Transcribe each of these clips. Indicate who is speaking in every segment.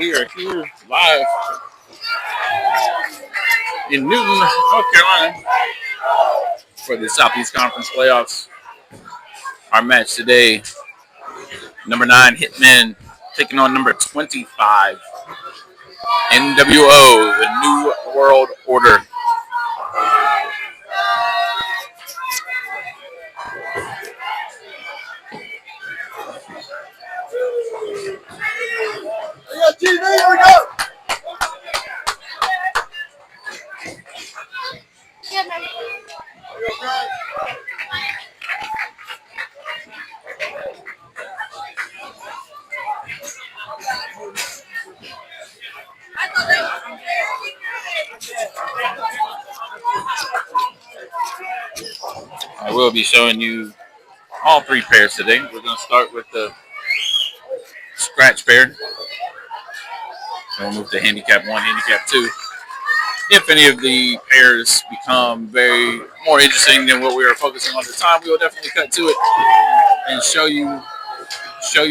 Speaker 1: we are here live in Newton, North Carolina for the Southeast Conference playoffs. Our match today, number 9 Hitmen taking on number 25 NWO, the New World Order.
Speaker 2: Here we go.
Speaker 1: I will be showing you all 3 pairs today. We're going to start with the scratch pair. And we'll move to handicap 1, handicap 2. If any of the pairs become very more interesting than what we are focusing on at the time, we will definitely cut to it and show you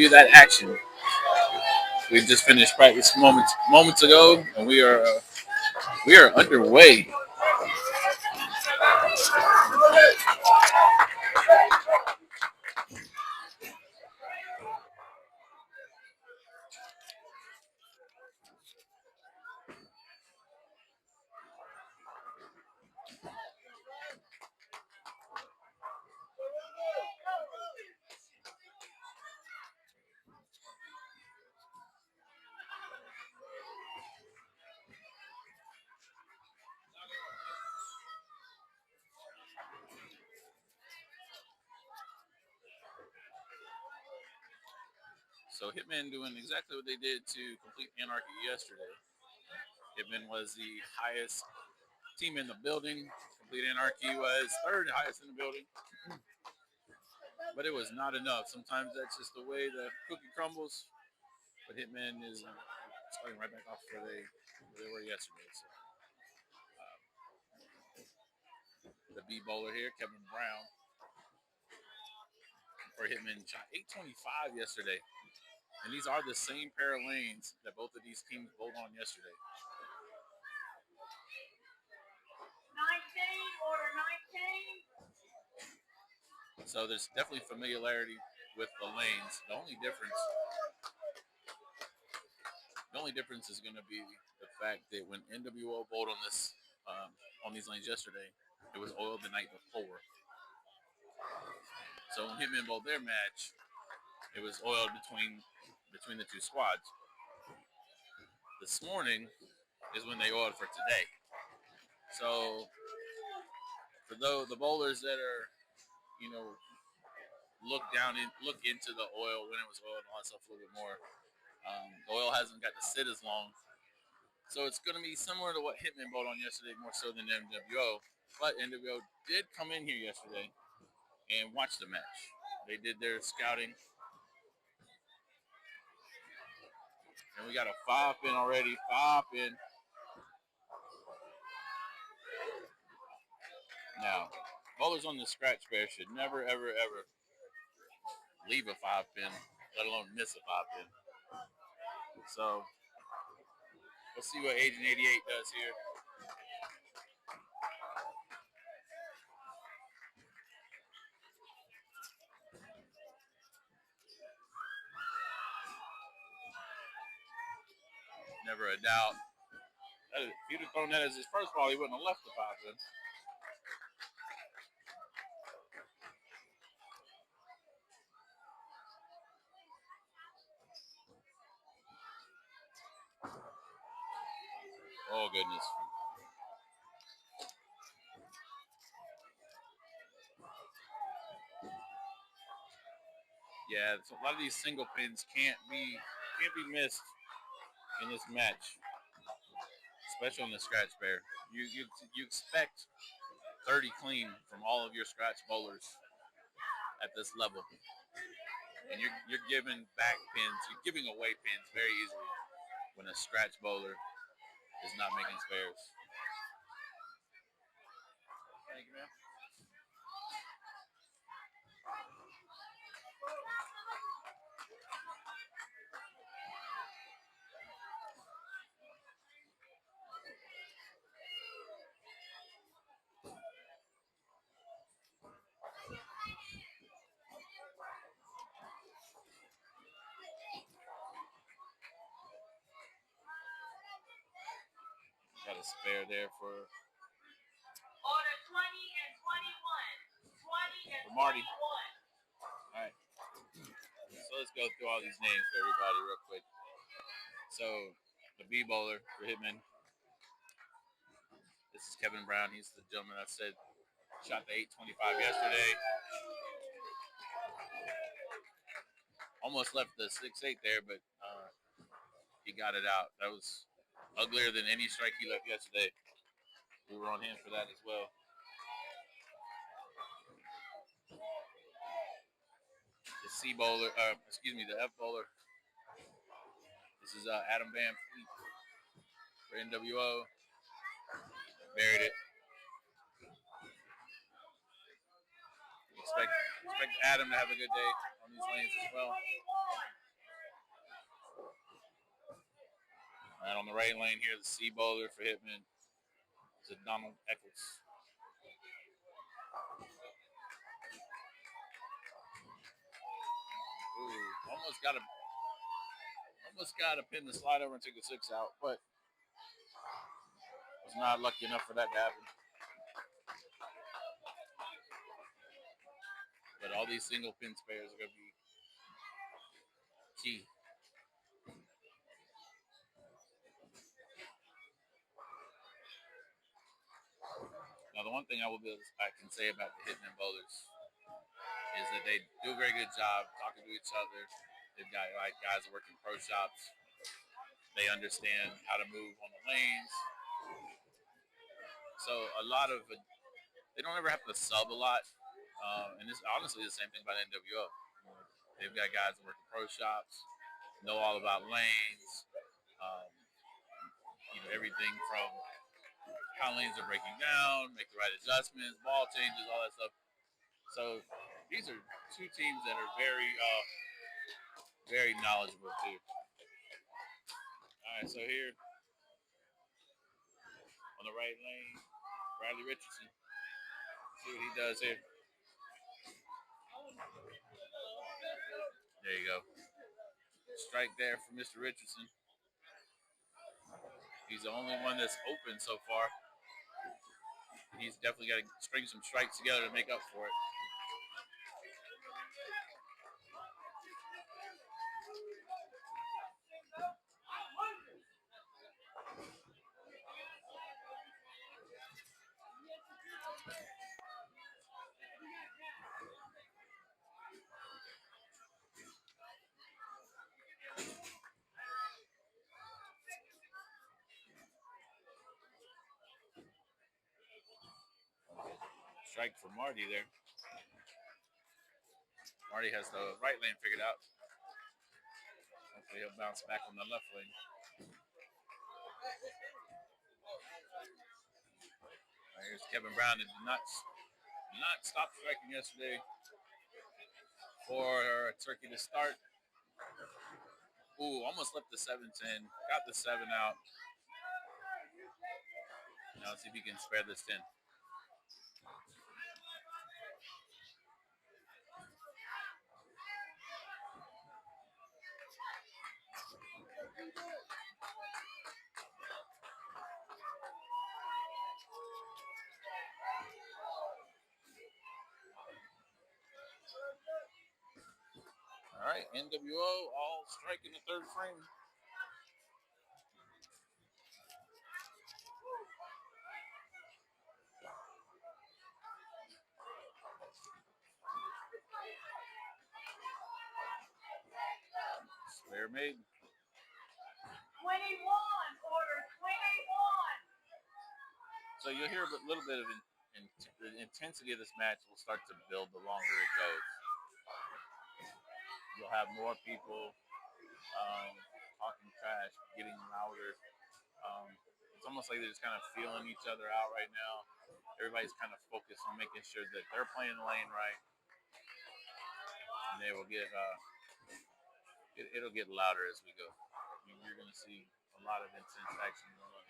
Speaker 1: that action. We just finished practice moments ago, and we are underway. So Hitmen doing exactly what they did to Complete Anarchy yesterday. Hitmen was the highest team in the building. Complete Anarchy was third highest in the building. But it was not enough. Sometimes that's just the way the cookie crumbles. But Hitmen is starting right back off where they were yesterday. So, the B bowler here, Kevin Brown, for Hitmen shot 825 yesterday. And these are the same pair of lanes that both of these teams bowled on yesterday.
Speaker 2: 19, order 19.
Speaker 1: So there's definitely familiarity with the lanes. The only difference is going to be the fact that when NWO bowled on these lanes yesterday, it was oiled the night before. So when Hitmen bowled their match, it was oiled between the two squads. This morning is when they oiled for today. So for the bowlers that are, look into the oil when it was oiled and all that stuff a little bit more. The oil hasn't got to sit as long. So it's going to be similar to what Hitmen bowled on yesterday, more so than NWO. But NWO did come in here yesterday and watch the match. They did their scouting. And we got a 5-pin already. 5-pin. Now, bowlers on the scratch pair should never, ever, ever leave a 5-pin, let alone miss a 5-pin. So, let's see what Agent 88 does here. Never a doubt. If he'd have thrown that as his first ball, he wouldn't have left the 5-pin. Oh, goodness. Yeah, so a lot of these single pins can't be missed in this match, especially on the scratch pair. You expect 30 clean from all of your scratch bowlers at this level, and you're giving back pins, you're giving away pins very easily when a scratch bowler is not making spares. Thank you, man. spare there for
Speaker 3: Order 20 and 21. 20 and
Speaker 1: for Marty.
Speaker 3: 21.
Speaker 1: All right. So let's go through all these names for everybody real quick. So the B bowler for Hitmen. This is Kevin Brown. He's the gentleman that said shot the 825 yesterday. Almost left the 6-8 there, but he got it out. That was uglier than any strike he left yesterday. We were on him for that as well. The C bowler, the F bowler. This is Adam Van Fleet for NWO. Buried it. Expect Adam to have a good day on these lanes as well. And on the right lane here, the C bowler for Hitman. It's a Donald Eccles. Ooh, almost got to pin the slide over and take the 6 out, but was not lucky enough for that to happen. But all these single pin spares are going to be key. Now, the one thing I can say about the Hitman bowlers is that they do a very good job talking to each other. They've got guys that work in pro shops. They understand how to move on the lanes. So they don't ever have to sub a lot. And it's honestly the same thing about NWO. They've got guys that work in pro shops, know all about lanes, everything from how lanes are breaking down, make the right adjustments, ball changes, all that stuff. So these are two teams that are very knowledgeable too. All right, so here on the right lane, Bradley Richardson. See what he does here. There you go. Strike there for Mr. Richardson. He's the only one that's open so far. He's definitely got to string some strikes together to make up for it. Strike for Marty there. Marty has the right lane figured out. Hopefully he'll bounce back on the left lane. Right, here's Kevin Brown that did not stop striking yesterday for Turkey to start. Ooh, almost left the 7-10. Got the 7 out. Now let's see if he can spare this 10. All right, NWO all striking the third frame. Spare made.
Speaker 3: 21, order 21.
Speaker 1: So you'll hear a little bit of the intensity of this match will start to build the longer it goes. You'll have more people talking trash, getting louder. It's almost like they're just kind of feeling each other out right now. Everybody's kind of focused on making sure that they're playing the lane right. And they will get it'll get louder as we go. I mean, you're going to see a lot of intense action going on.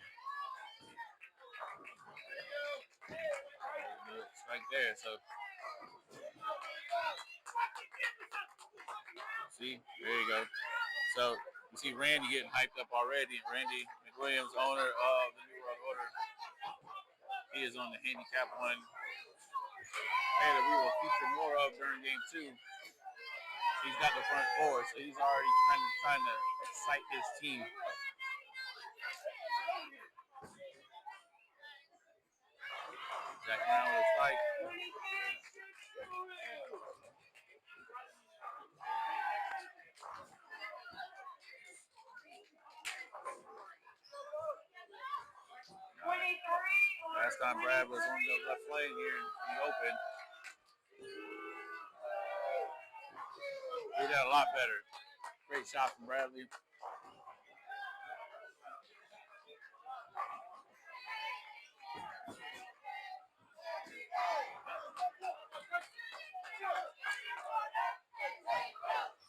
Speaker 1: Strike there. So see, there you go. So you see Randy getting hyped up already. Randy McWilliams, owner of the New World Order. He is on the handicap one. Hey, that we will feature more of during game 2. He's got the front 4, so he's already trying to excite his team. Jack Brown with a strike. Last time Brad was on the left lane here, he opened. He did a lot better. Great shot from Bradley.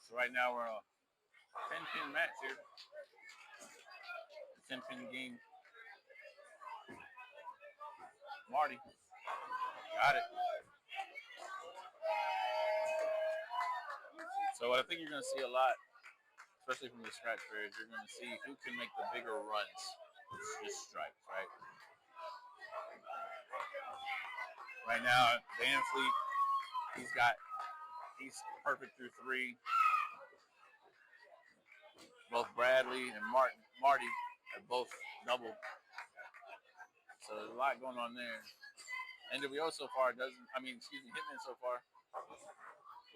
Speaker 1: So right now we're a 10-pin match here. 10-pin game. Marty. Got it. So what I think you're going to see a lot, especially from the scratch players, you're going to see who can make the bigger runs. Just strikes, right? Right now, Van Fleet, he's perfect through 3. Both Bradley and Marty have both doubled. So there's a lot going on there. NWO so far Hitman so far.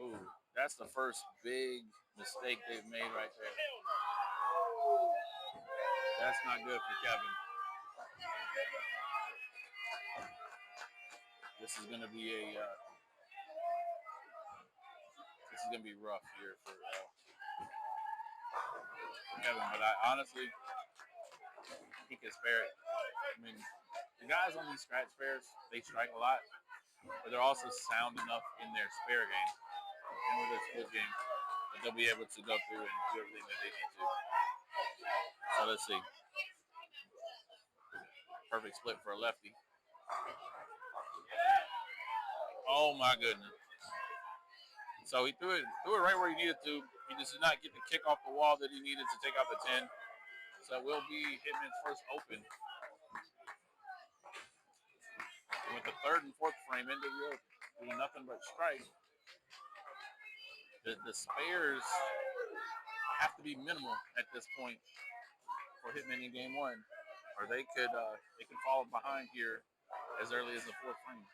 Speaker 1: Ooh, that's the first big mistake they've made right there. That's not good for Kevin. This is gonna be rough here for Kevin, but I honestly he can spare it. I mean, the guys on these scratch spares, they strike a lot, but they're also sound enough in their spare game and with their split game that they'll be able to go through and do everything that they need to. So let's see. Perfect split for a lefty. Oh my goodness. So he threw it right where he needed to. He just did not get the kick off the wall that he needed to take out the 10. So it will be Hitman's first open. And with the 3rd and 4th frame NWO doing nothing but strike. The spares have to be minimal at this point for Hitman in game 1, or they can fall behind here as early as the 4th frame.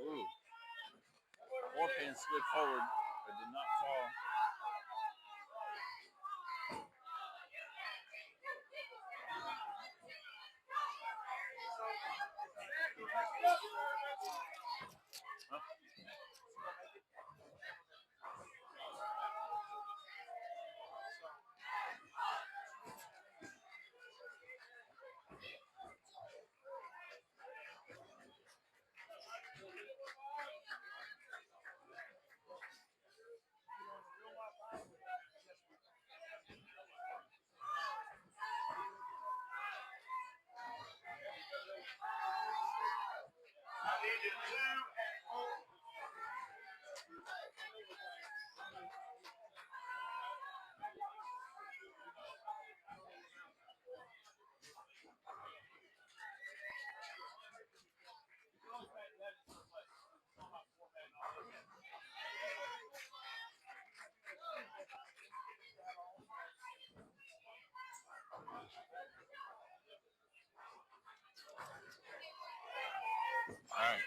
Speaker 1: Ooh. 4-pin slid forward, but did not fall. Huh?
Speaker 2: I needed 2
Speaker 1: All right.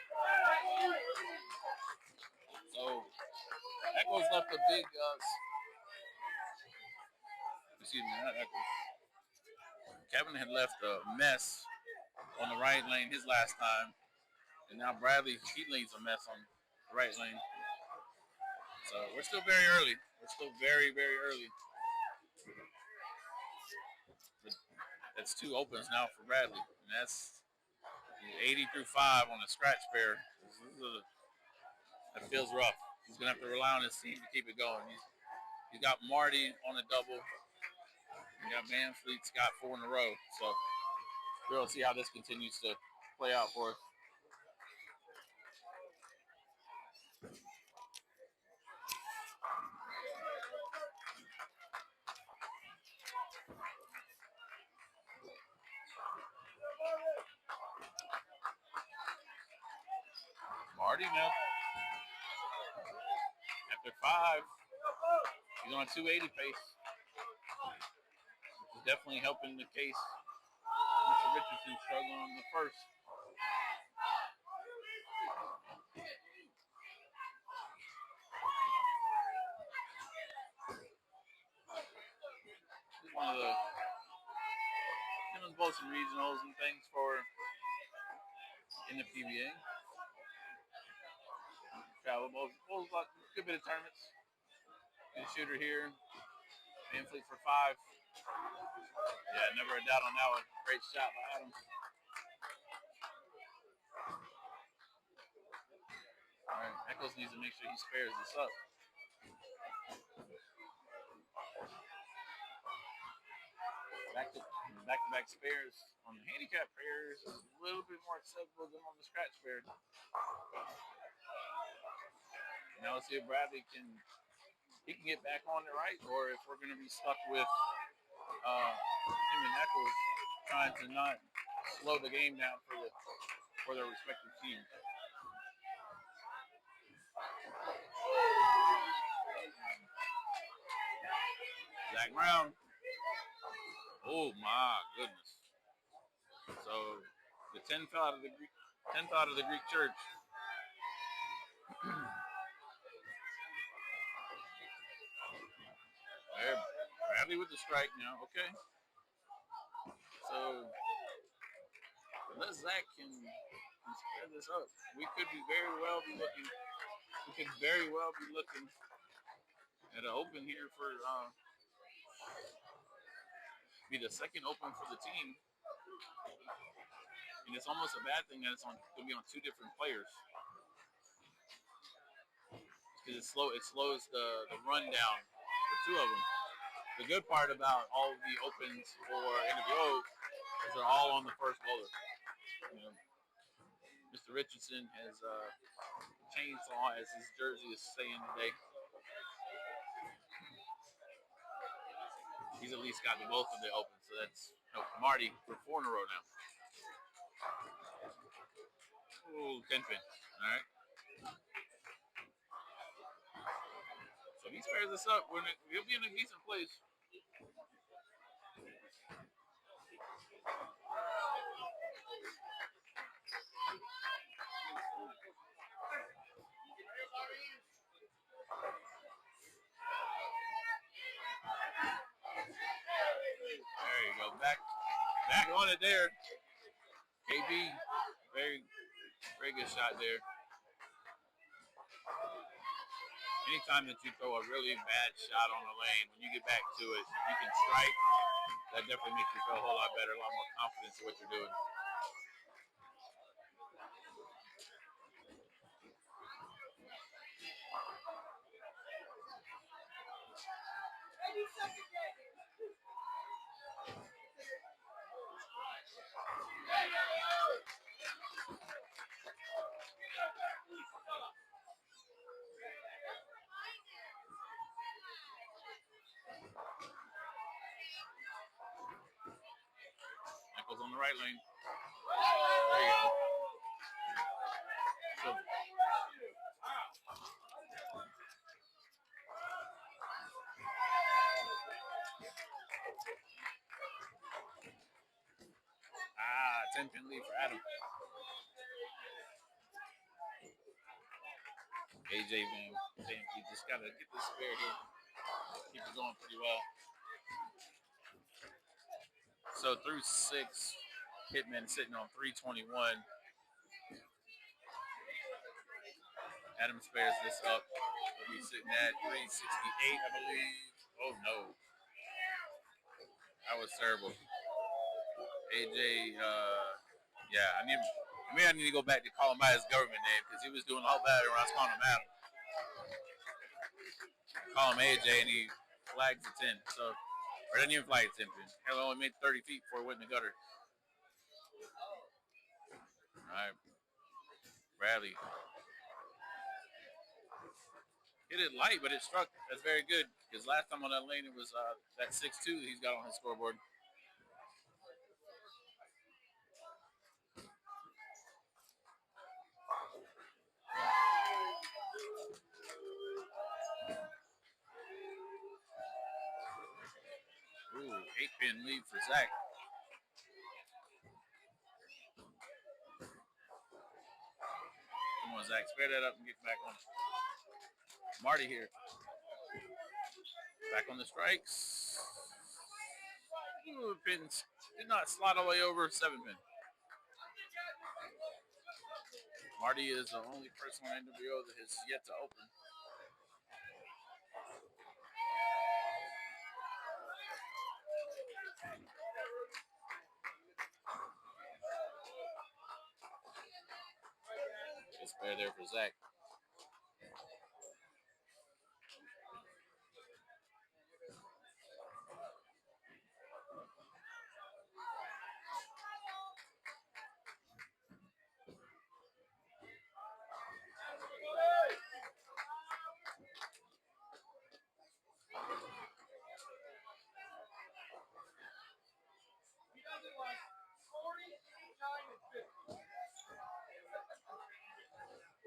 Speaker 1: So Echo's left a big. Excuse me, not Echo. Kevin had left a mess on the right lane his last time, and now Bradley he leaves a mess on the right lane. So we're still very early. We're still very, very early. That's 2 opens now for Bradley, and that's 80 through 5 on the scratch pair. That feels rough. He's gonna have to rely on his team to keep it going. He's got Marty on a double. He got Van Fleet's got 4 in a row. So we'll see how this continues to play out for us. Marty now. After 5, he's on a 280 pace. Which is definitely helping the case. Mr. Richardson struggling on the first. This is one of the both some regionals and things for in the PBA. Travel both a good bit of tournaments. Good shooter here. Infleet for 5. Yeah, never a doubt on that one. Great shot by Adams. All right, Eccles needs to make sure he spares this up. Back-to-back spares on the handicap pairs is a little bit more acceptable than on the scratch pair. Now let's see if Bradley can get back on it right, or if we're going to be stuck with him and Eccles trying to not slow the game down for their respective teams. Zach Brown. Oh my goodness! So the 10 fell out of the Greek church. There, Bradley with the strike now. Okay. So unless Zach can square this up, we could very well be looking at an open here for be the second open for the team. And it's almost a bad thing that it's going to be on 2 different players. Because it slows the run down for 2 of them. The good part about all of the opens for NWO is they're all on the first bowler. You know, Mr. Richardson has chainsaw, as his jersey is saying today. He's at least got both of the opens, so that's Marty for 4 in a row now. Ooh, 10 pin. All right. So if he spares this up, he'll be in a decent place. There you go. Back on it there. KB, very good shot there. Anytime that you throw a really bad shot on the lane, when you get back to it, you can strike. That definitely makes you feel a whole lot better, a lot more confidence in what you're doing. Eccles on the right lane. There you go. So, 10-pin lead for Adam. AJ Van, you just got to get this spare here. Keep it going pretty well. So through 6, Hitmen sitting on 321. Adam spares this up. He'll be sitting at 368, I believe. Oh no. That was terrible. AJ, I need to go back to call him by his government name because he was doing all better when I was calling him Adam. I call him AJ and he flags the 10. So, or didn't even flag the 10 pin. Hell, only made 30 feet before it went in the gutter. All right. Bradley. Hit it light, but it struck. That's very good because last time on that lane it was that 6-2 that he's got on his scoreboard. 8-pin lead for Zach. Come on, Zach. Spare that up and get back on it. Marty here. Back on the strikes. Ooh, pins did not slide all the way over 7-pin. Marty is the only person on NWO that has yet to open. Just spare there for Zach.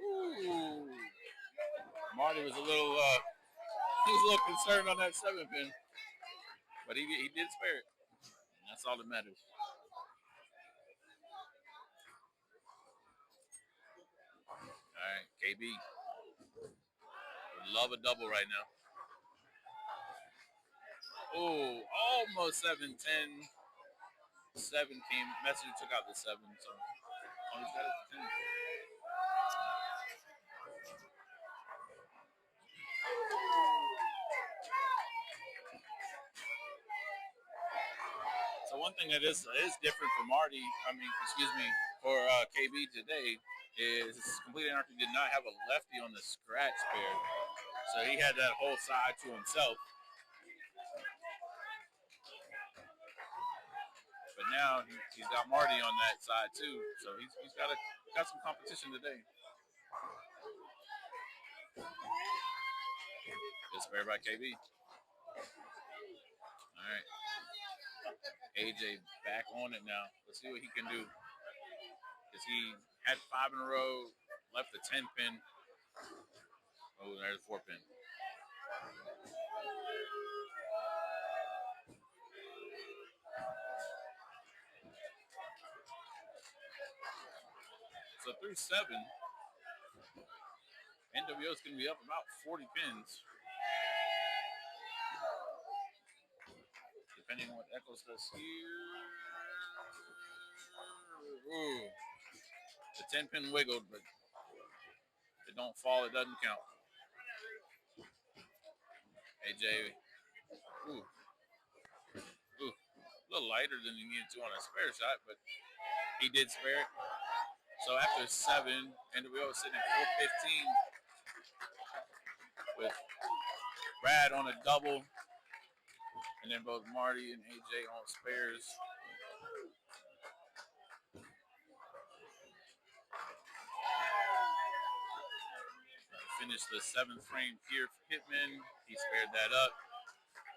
Speaker 1: Ooh. Marty was a little concerned on that 7-pin, but he did spare it. And that's all that matters. All right, KB. Would love a double right now. Oh, almost 7-10. 7 came. Messenger took out the 7, so only got it to 10. So one thing that is different for Marty, for KB today, is Complete Anarchy did not have a lefty on the scratch pair. So he had that whole side to himself. But now he's got Marty on that side too. So he's got some competition today. Just spare by KB. All right. AJ back on it now. Let's see what he can do. Because he had 5 in a row, left the 10-pin. Oh, there's the 4-pin. So through 7, NWO is going to be up about 40 pins. Depending on what Echoes does here. Ooh. The 10-pin wiggled, but if it don't fall, it doesn't count. AJ, ooh, a little lighter than he needed to on a spare shot, but he did spare it. So after 7, NWO is sitting at 415 with Brad on a double, and then both Marty and AJ on spares. Finished the 7th frame here for Hitman. He spared that up.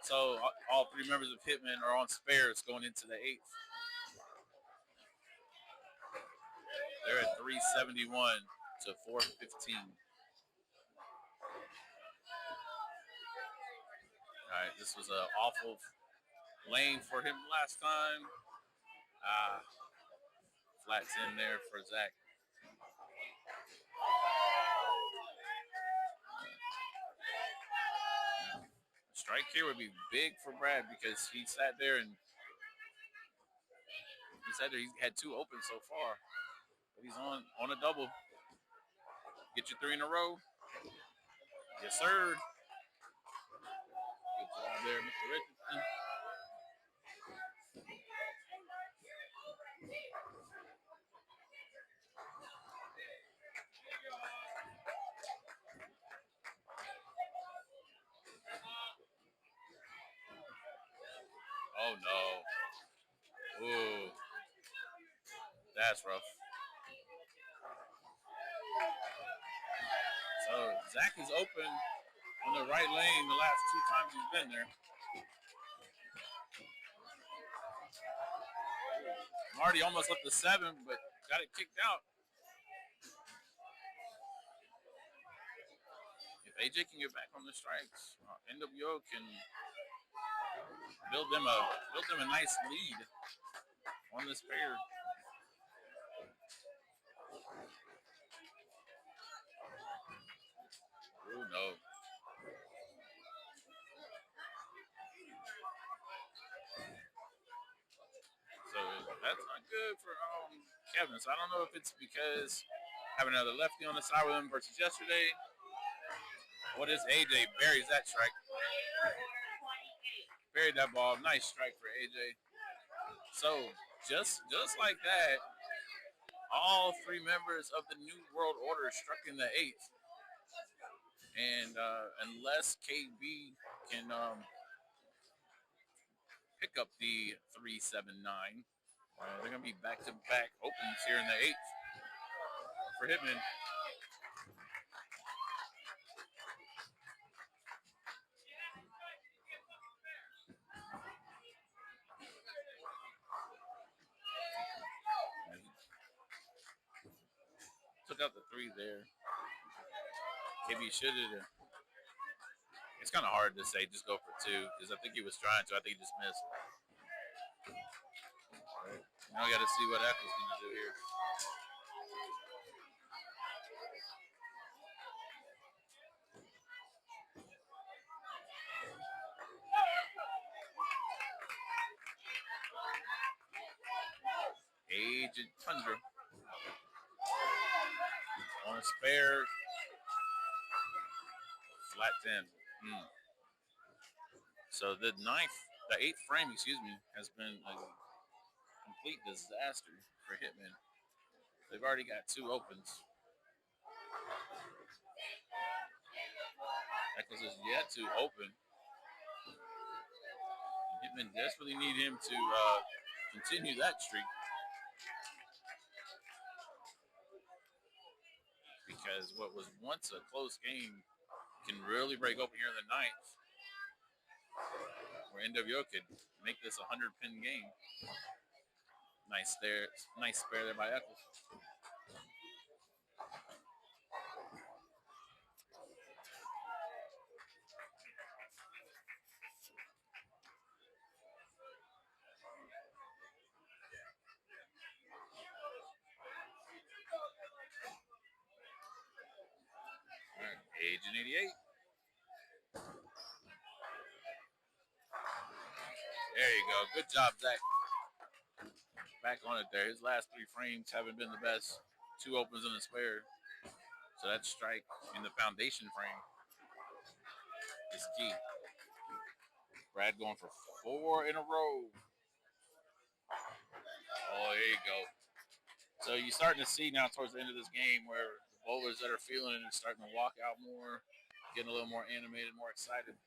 Speaker 1: So all 3 members of Hitman are on spares going into the 8th. They're at 371 to 415. All right, this was an awful lane for him last time. Flats in there for Zach. A strike here would be big for Brad because he sat there. He had 2 open so far. But he's on a double. Get your 3 in a row. Yes, sir. Good job there, Mr. Richardson. Oh, no. Ooh. That's rough. So Zach is open on the right lane the last 2 times he's been there. Marty almost left the 7, but got it kicked out. If AJ can get back on the strikes, NWO can build them a nice lead on this pair. Oh no. So that's not good for Kevin. So I don't know if it's because having another lefty on the side with him versus yesterday. What is AJ buries that strike? Buried that ball. Nice strike for AJ. So just like that, all three members of the New World Order struck in the eighth. And unless KB can pick up the 3-7-9, they're going to be back-to-back opens here in the eighth for Hitmen. Took out the three there. KB should have. It's kind of hard to say just go for two because I think he was trying to. I think he just missed. Now we got to see what Eccles going to do here. Agent Tundra on a spare. Flat 10. So the eighth frame, has been a complete disaster for Hitmen. They've already got two opens. Eccles is yet to open. Hitmen desperately need him to continue that streak. Because what was once a close game can really break open here in the ninth, where NWO could make this a 100-pin game. Nice spare there by Eccles. All right, Agent 88. There you go. Good job, Zach. Back on it there. His last three frames haven't been the best. Two opens and a spare. So that strike in the foundation frame is key. Brad going for 4 in a row. Oh, there you go. So you're starting to see now towards the end of this game where the bowlers that are feeling it are starting to walk out more, getting a little more animated, more excited.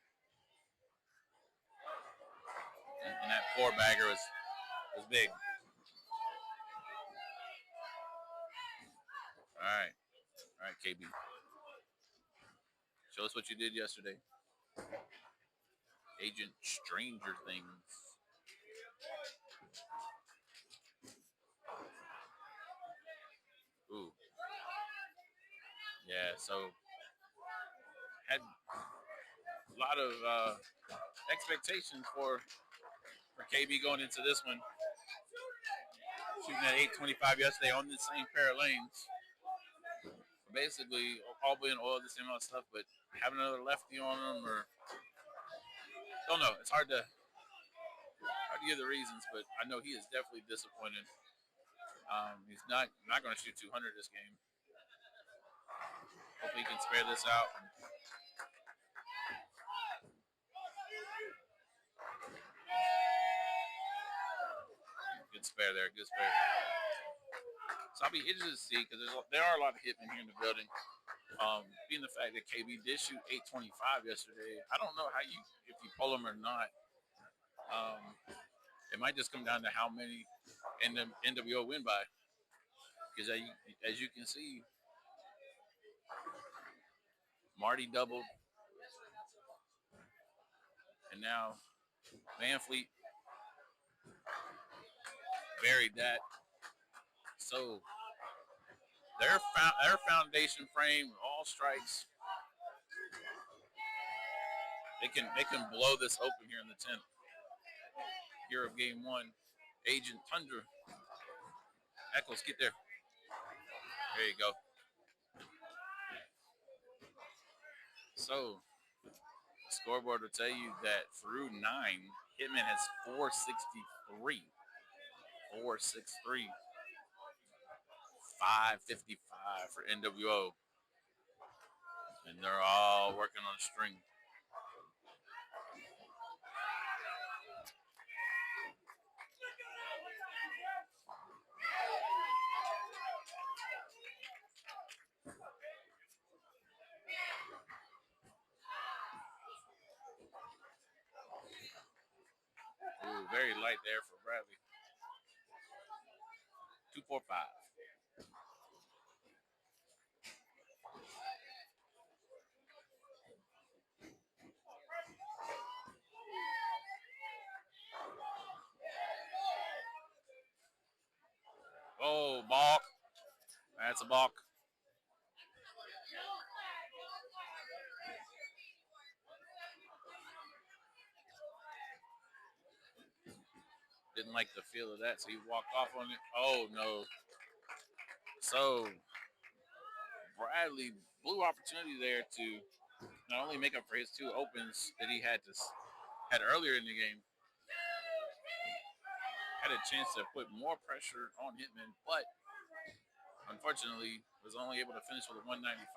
Speaker 1: And that 4-bagger was big. All right, KB. Show us what you did yesterday. Agent Stranger Things. Ooh. Yeah, so had a lot of expectations for KB going into this one. Shooting at 825 yesterday on the same pair of lanes. Basically, all being oil, the same amount of stuff, but having another lefty on them, or don't know. It's hard to give the reasons, but I know he is definitely disappointed. He's not going to shoot 200 this game. Hopefully, he can spare this out. Good spare there. Good spare. So I'll be interested to see because there are a lot of hitmen here in the building. Being the fact that KB did shoot 825 yesterday, I don't know if you pull him or not. It might just come down to how many NWO win by. Because as you can see, Marty doubled, and now Van Fleet buried that. So their foundation frame, all strikes, they can blow this open here in the 10th. Here of game one, Agent Tundra. Echoes, get there. There you go. So, scoreboard will tell you that through 9, Hitman has 463. 463. 555 for NWO. And they're all working on a string. Ooh, very light there for Bradley. 245. Oh, balk. That's a balk. Didn't like the feel of that, so he walked off on it. Oh, no. So, Bradley blew opportunity there to not only make up for his 2 opens that he had earlier in the game, had a chance to put more pressure on Hitman, but unfortunately was only able to finish with a 195.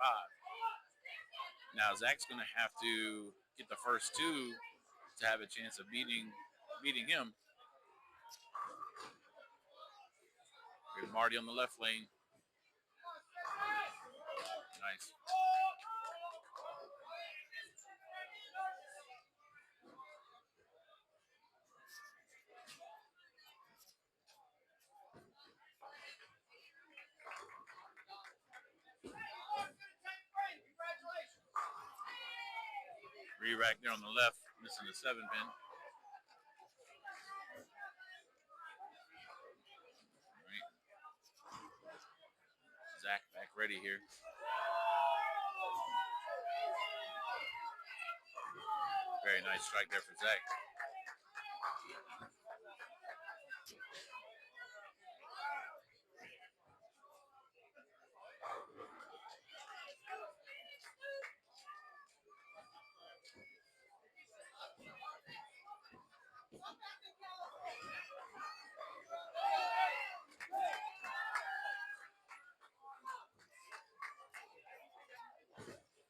Speaker 1: Now Zach's going to have to get the first 2 to have a chance of beating him. Here's Marty on the left lane. Nice. Re-rack there on the left, missing the 7 pin. Right. Zach back ready here. Very nice strike there for Zach.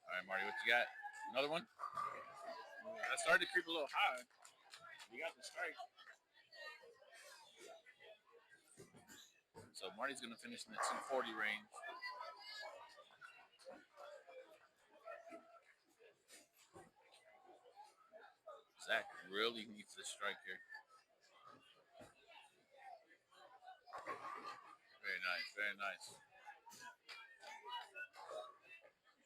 Speaker 1: All right, Marty, what you got? Another one? That started to creep a little high. You got the strike. So Marty's going to finish in the 240 range. Zach really needs this strike here. Very nice, very nice.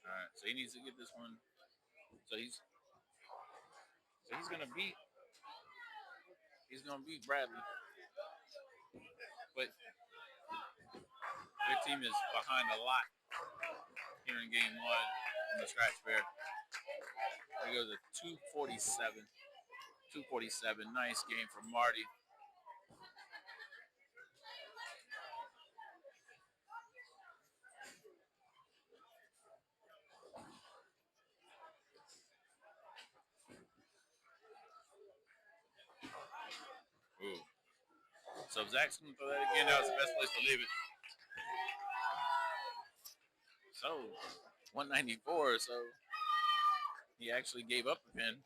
Speaker 1: All right, so he needs to get this one. So he's gonna beat Bradley, but their team is behind a lot here in game 1 on the scratch pair. There goes a 247. 247. Nice game from Marty. Ooh. So if Zach's going to throw that again, that was the best place to leave it. So, 194. So, he actually gave up a pin.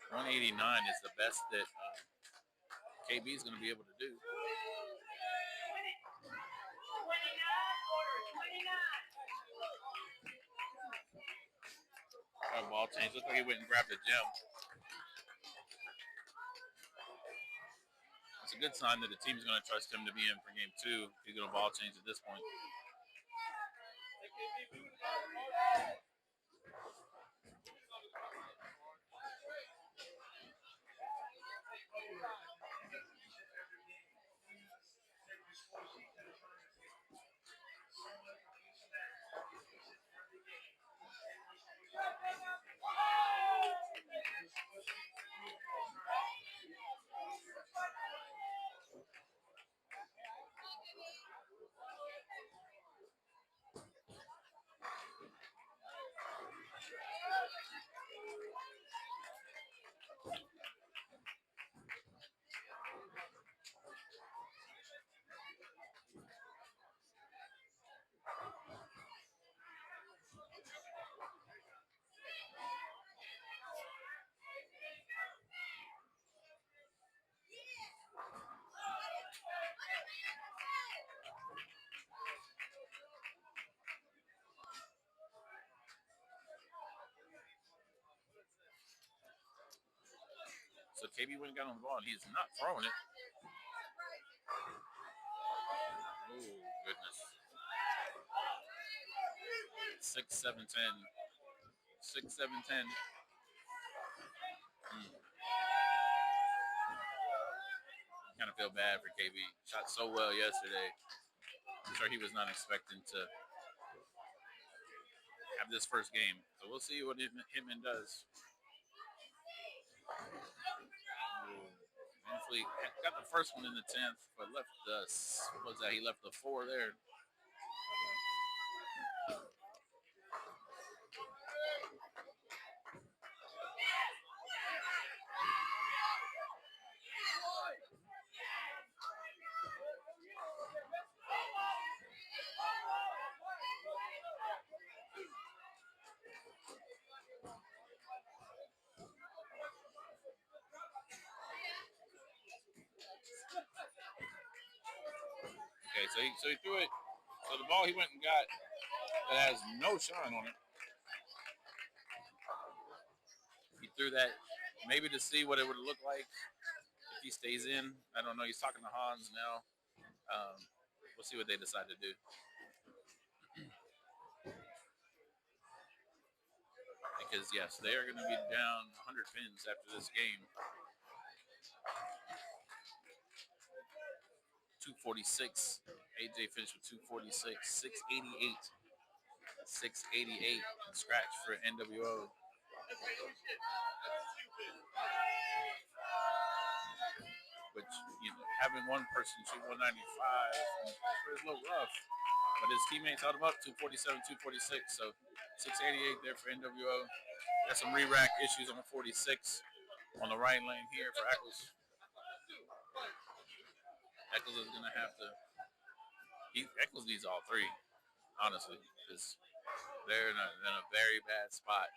Speaker 1: $189 is the best that KB is going to be able to do.
Speaker 3: 29, order 29.
Speaker 1: Ball change. Looks like he went and grabbed the gem. It's a good sign that the team is going to trust him to be in for game 2. He's going to ball change at this point. So KB went and got on the ball, and he's not throwing it. Oh, goodness. 6, 7, 10. 6, 7, 10. Kind of feel bad for KB. Shot so well yesterday. I'm sure he was not expecting to have this first game. So we'll see what Hitman does. Hopefully, got the first one in the 10th, but left the, what was that? He left the 4 there. Okay, so he threw it. So the ball he went and got that has no shine on it. He threw that maybe to see what it would look like if he stays in. I don't know. He's talking to Hans now. We'll see what they decide to do. Because, yes, they are going to be down 100 pins after this game. 246. AJ finished with 246. 688. 688. Scratch for NWO. Which, you know, having one person shoot 195 is a little rough. But his teammates held him up 247, 246. So 688 there for NWO. Got some re-rack issues on 46 on the right lane here for Eccles. Eccles is going to have to. Eccles needs all three, honestly, because they're in a very bad spot.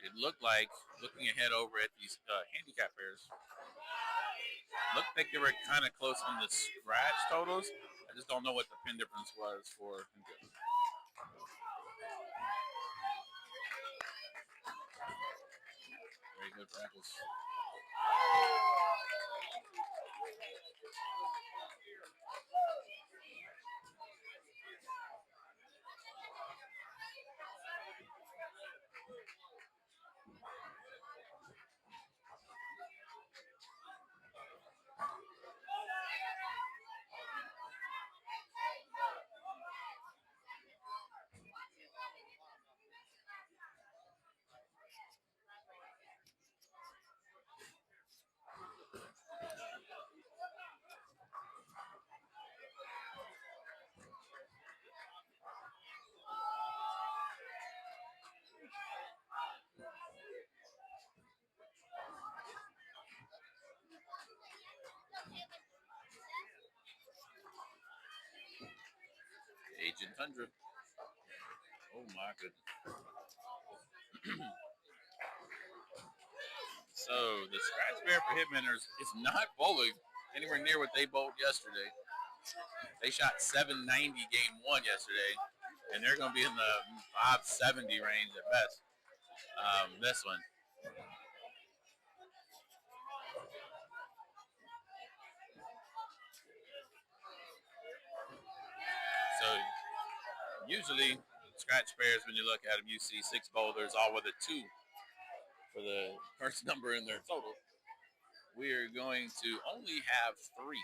Speaker 1: It looked like, looking ahead over at these handicap pairs, looked like they were kind of close on the scratch totals. I just don't know what the pin difference was for. Very good for Eccles. Agent Tundra. Oh my goodness. So the scratch bear for Hitmeners is not bowling anywhere near what they bowled yesterday. They shot 790 game one yesterday, and they're going to be in the 570 range at best. This one. So usually scratch pairs, when you look at them, you see 6 bowlers, all with a 2 for the first number in their total. We are going to only have 3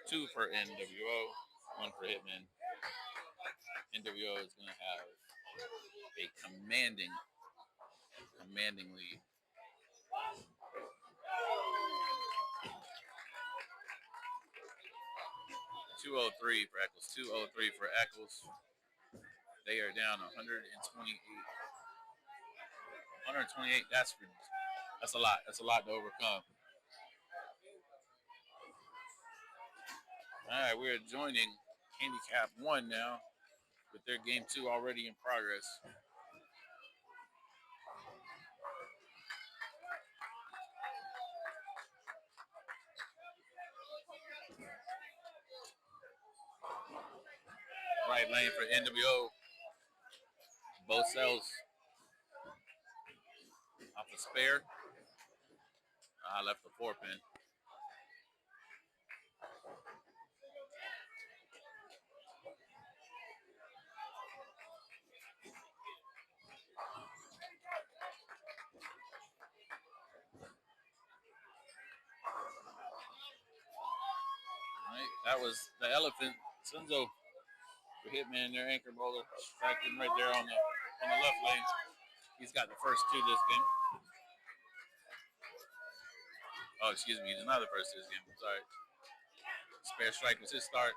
Speaker 1: 2 for NWO, 1 for Hitmen. NWO is going to have a commanding lead. $203 for Eccles. $203 for Eccles. They are down 128. 128. That's a lot. That's a lot to overcome. All right, we're joining Handicap 1 now with their game 2 already in progress. Right lane for NWO. Both cells off a spare. I left the 4-pin. Right, that was the elephant. Sunzo for Hitman, their anchor bowler, striking right there on the left lane. He's got the first 2 this game. Oh, excuse me, he's not the first 2 this game. I'm sorry. Spare strike was his start.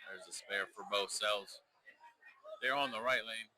Speaker 1: There's a spare for both cells. They're on the right lane.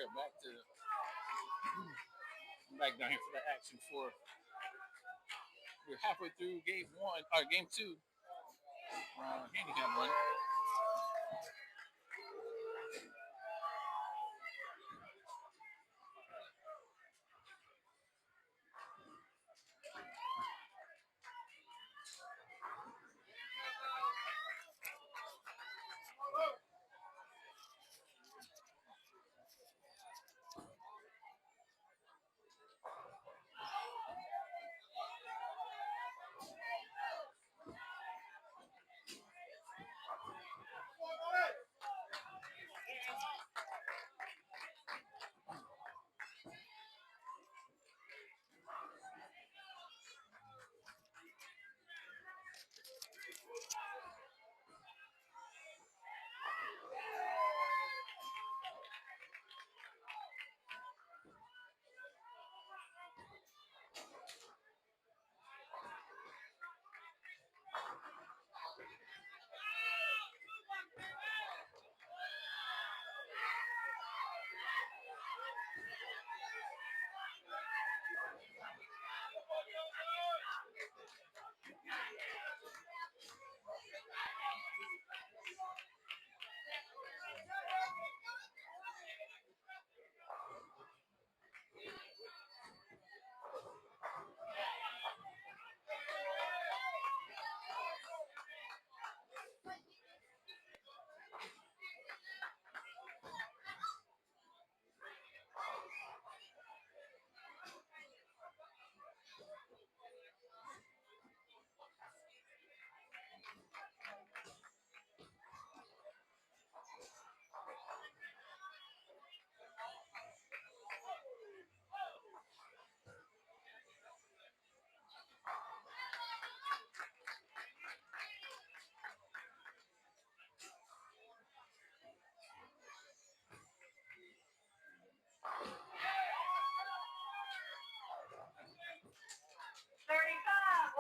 Speaker 1: we're back down here for the action for. We're halfway through game two, handicap one.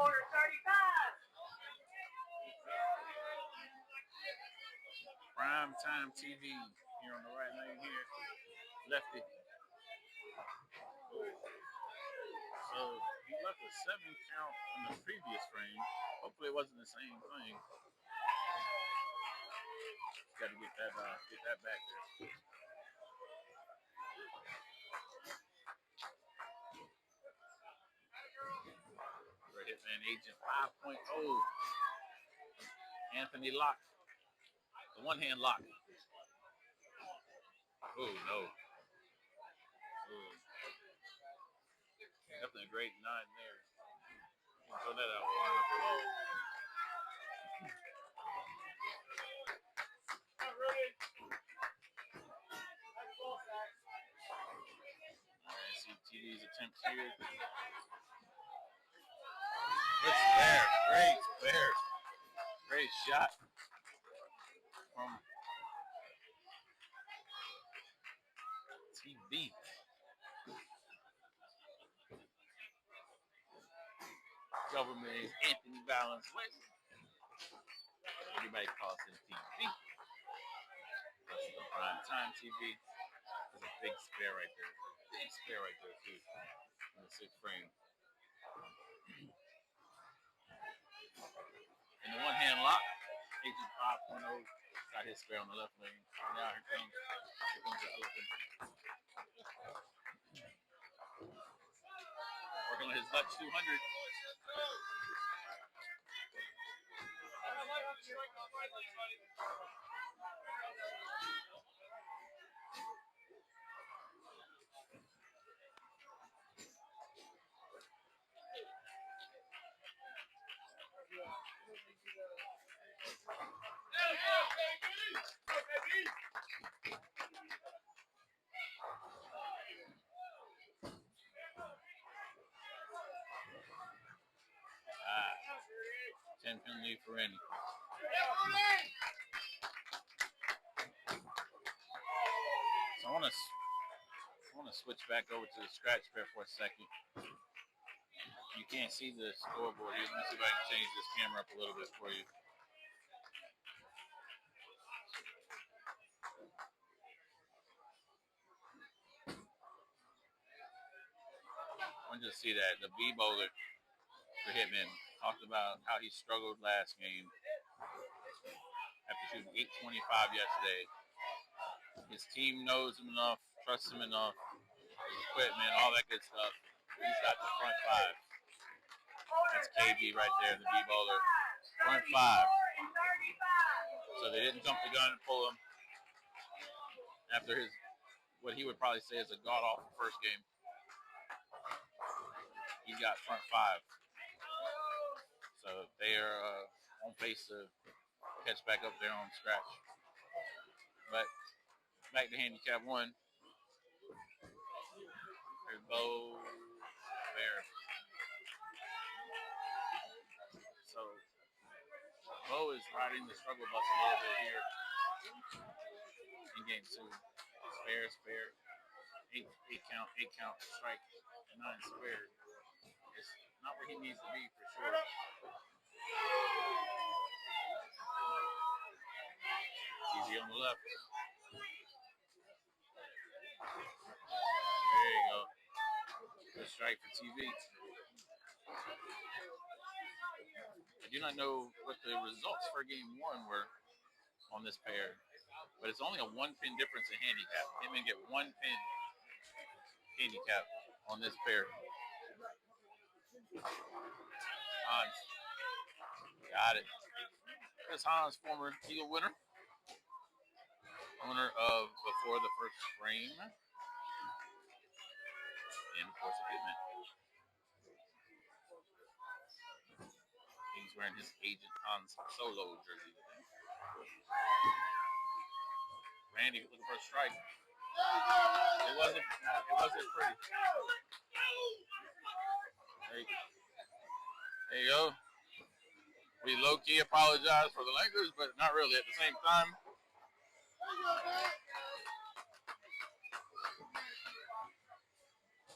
Speaker 3: Order 35.
Speaker 1: Prime time TV here on the right lane here. Lefty. So he left a 7 count in the previous frame. Hopefully it wasn't the same thing. Got to get that back there. Red Hitman Agent 5.0. Anthony Locke. The one-hand lock. Oh, no. Ooh. Definitely a great 9 there. Throw that out far enough below. All right, see TD's attempts here. Good spare. Great spare. Great shot from TV. Government Anthony Valens. Everybody calls him TV. This is the prime time TV. There's a big spare right there. Big spare right there too. In the 6th frame. In the one-hand lock, Agent 5.0 got his spare on the left lane. Now here comes the elephant. Working on his Dutch 200. Ah, 10-pin lead for Randy. So I want to switch back over to the scratch pair for a second. You can't see the scoreboard here. Let me see if I can change this camera up a little bit for you. wanted to see that. The B bowler for Hitmen talked about how he struggled last game after shooting 825 yesterday. His team knows him enough, trusts him enough, his equipment, all that good stuff. He's got the front five. That's KB right there, the B bowler. Front five. So they didn't jump the gun and pull him after his, what he would probably say is a god-awful first game. He got front five. So they are on pace to catch back up there on scratch. But back to handicap one. There's Bo there. So Bo is riding the struggle bus a little bit here in game two. Spare. Eight count, strike, 9 squared. It's not where he needs to be for sure. Easy on the left. There you go. Good strike for TV. I do not know what the results for game one were on this pair, but it's only a 1-pin difference in handicap. Hitmen get 1 pin handicap on this pair. Hans. Got it. Chris Hans, former Eagle winner. Owner of Before the First Frame. And of course, a Hitman. He's wearing his Agent Hans Solo jersey today. Randy looking for a strike. It wasn't pretty. There you go. We low-key apologize for the language, but not really at the same time.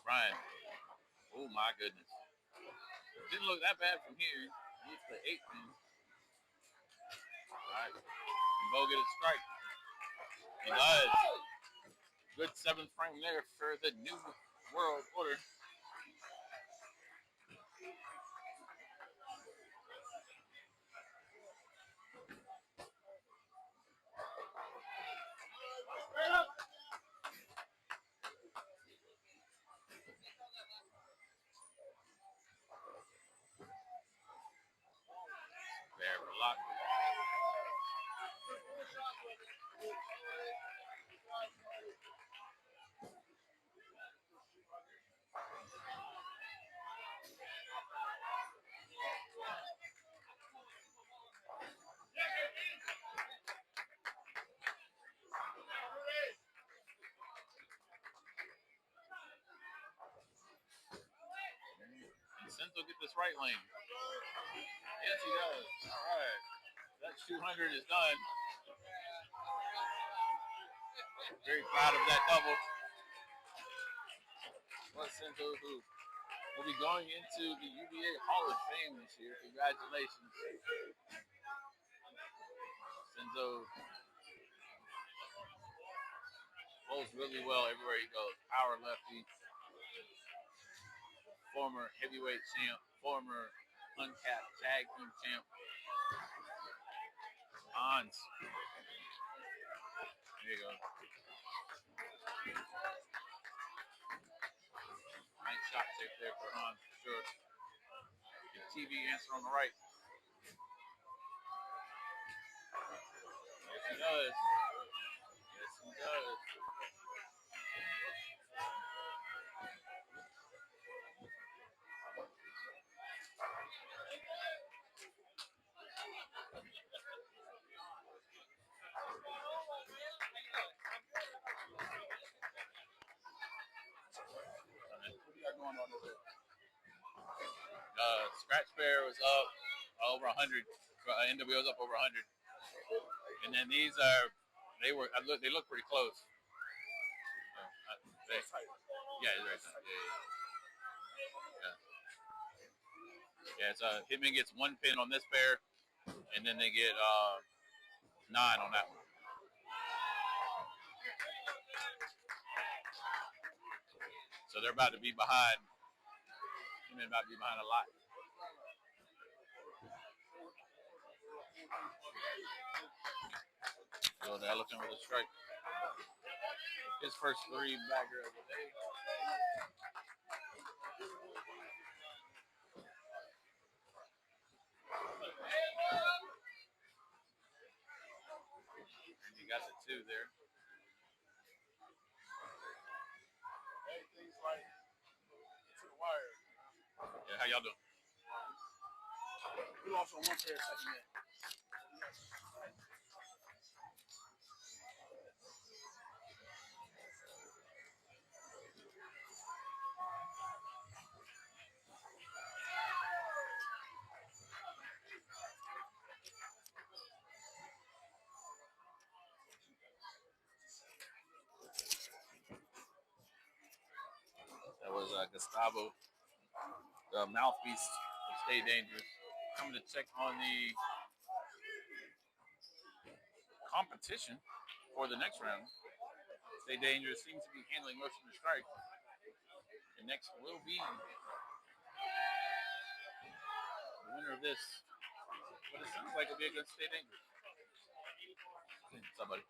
Speaker 1: Brian. Oh my goodness. Didn't look that bad from here. He's the 8 pin. Alright. Can Bo get a strike? He does. Good 7th frame there for the New World Order. There for lock. And Senzo get this right lane. Yes, he does. All right. That 200 is done. Very proud of that double. Well, Senzo, who will be going into the UBA Hall of Fame this year. Congratulations. Senzo bowls really well everywhere he goes. Power lefty. Former heavyweight champ. Former uncapped tag team champ. Hans. There you go. Nice shot take there for Hans for sure. Good TV answer on the right. Yes, he does. Yes, he does. What do you got going on over there? Scratch Bear was up over 100. NWO was up over 100. And then these are, they look pretty close. Yeah, it's right. Yeah, it's Hitman gets 1 pin on this pair, and then they get 9 on that one. So they're about to be behind Hitmen might be behind a lot. So the elephant with a strike. His first three bagger of the day. And you got the two there.
Speaker 2: Everything's like to the wire.
Speaker 1: Yeah, how y'all doing?
Speaker 2: We lost on one pair second man.
Speaker 1: That was Gustavo, the mouthpiece of Stay Dangerous, coming to check on the competition for the next round. Stay Dangerous seems to be handling most of the strike. The next will be the winner of this. But it sounds like it'll be against Stay Dangerous. What's up, buddy?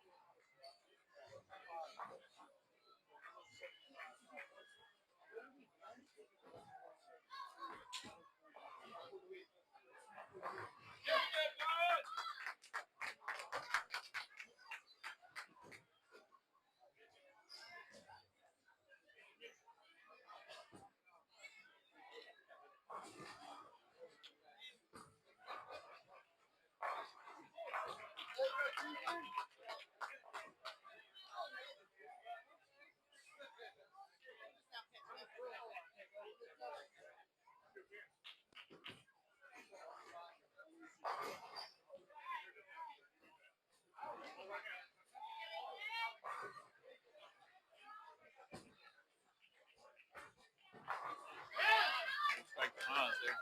Speaker 1: Strike the Hans there.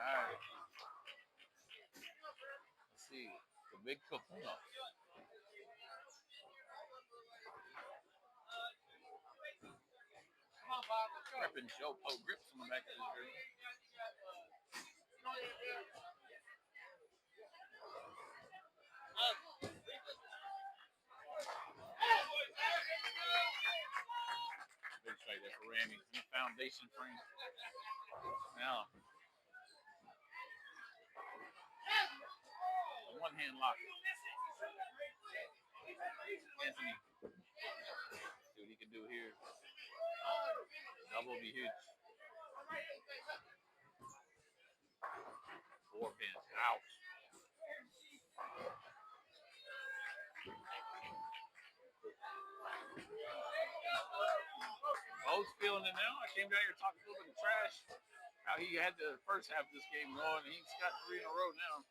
Speaker 1: All right. Let's see. The big Kapuna. Repping Joe Poe grips on the back of his jersey. Big strike there for Randy. New foundation frame. Now, a one-hand lock. Anthony. See what he can do here. Double will be huge. 4 pins. Ouch. Bo's feeling it now. I came down here talking a little bit of trash. How he had the first half of this game going, and he's got 3 in a row now.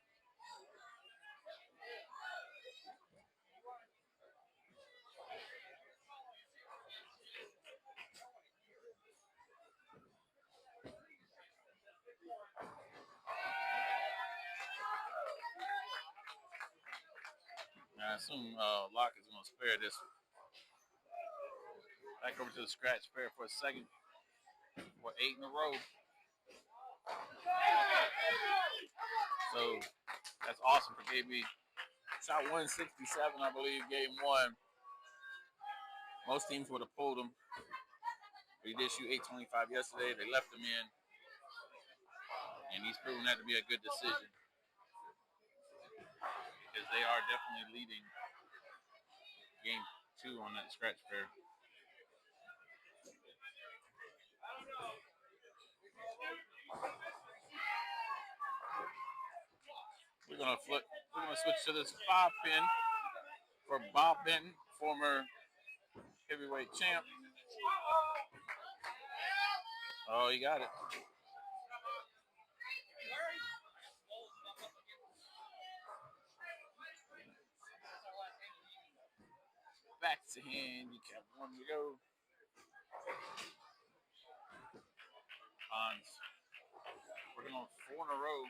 Speaker 1: I assume Locke is going to spare this one. Back over to the scratch pair for a second. For 8 in a row. So that's awesome for KB. Shot 167, I believe, game 1. Most teams would have pulled him. But he did shoot 825 yesterday. They left him in. And he's proven that to be a good decision. Because they are definitely leading game 2 on that scratch pair. We're gonna switch to this 5-pin for Bob Benton, former heavyweight champ. Oh, he got it. Back to handicap 1 to go. Hans working on 4 in a row.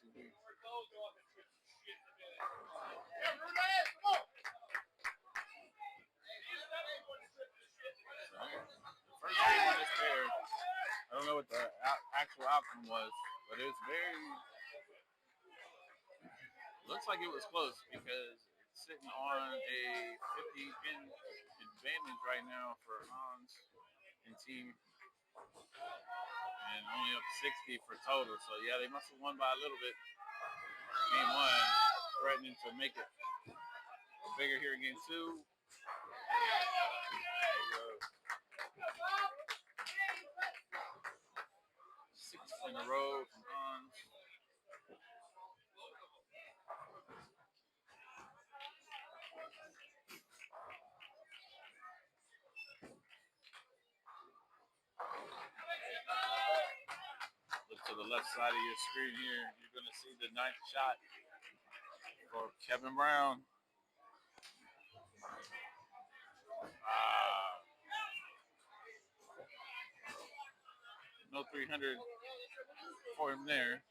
Speaker 1: TV. So, the first game on this pair, I don't know what the actual outcome was, but it was looks like it was close because it's sitting on a 50-pin advantage right now for Hans and team, and only up 60 for total. So yeah, they must have won by a little bit. Game one, threatening to make it bigger here in game two. There you go. 6 in a row from Hans. Look to the left side of your screen here. You're going to see the ninth shot for Kevin Brown. No 300 for him there.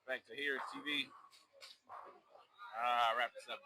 Speaker 1: Back to here, TV. Wrap this up.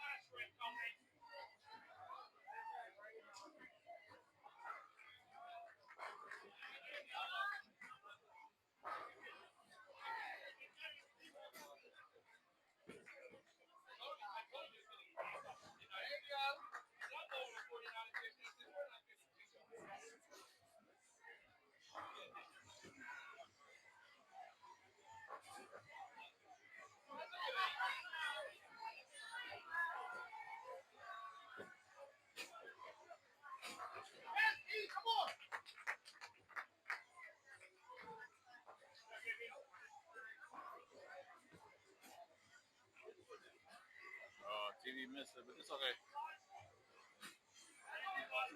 Speaker 1: TV missed it, but it's okay.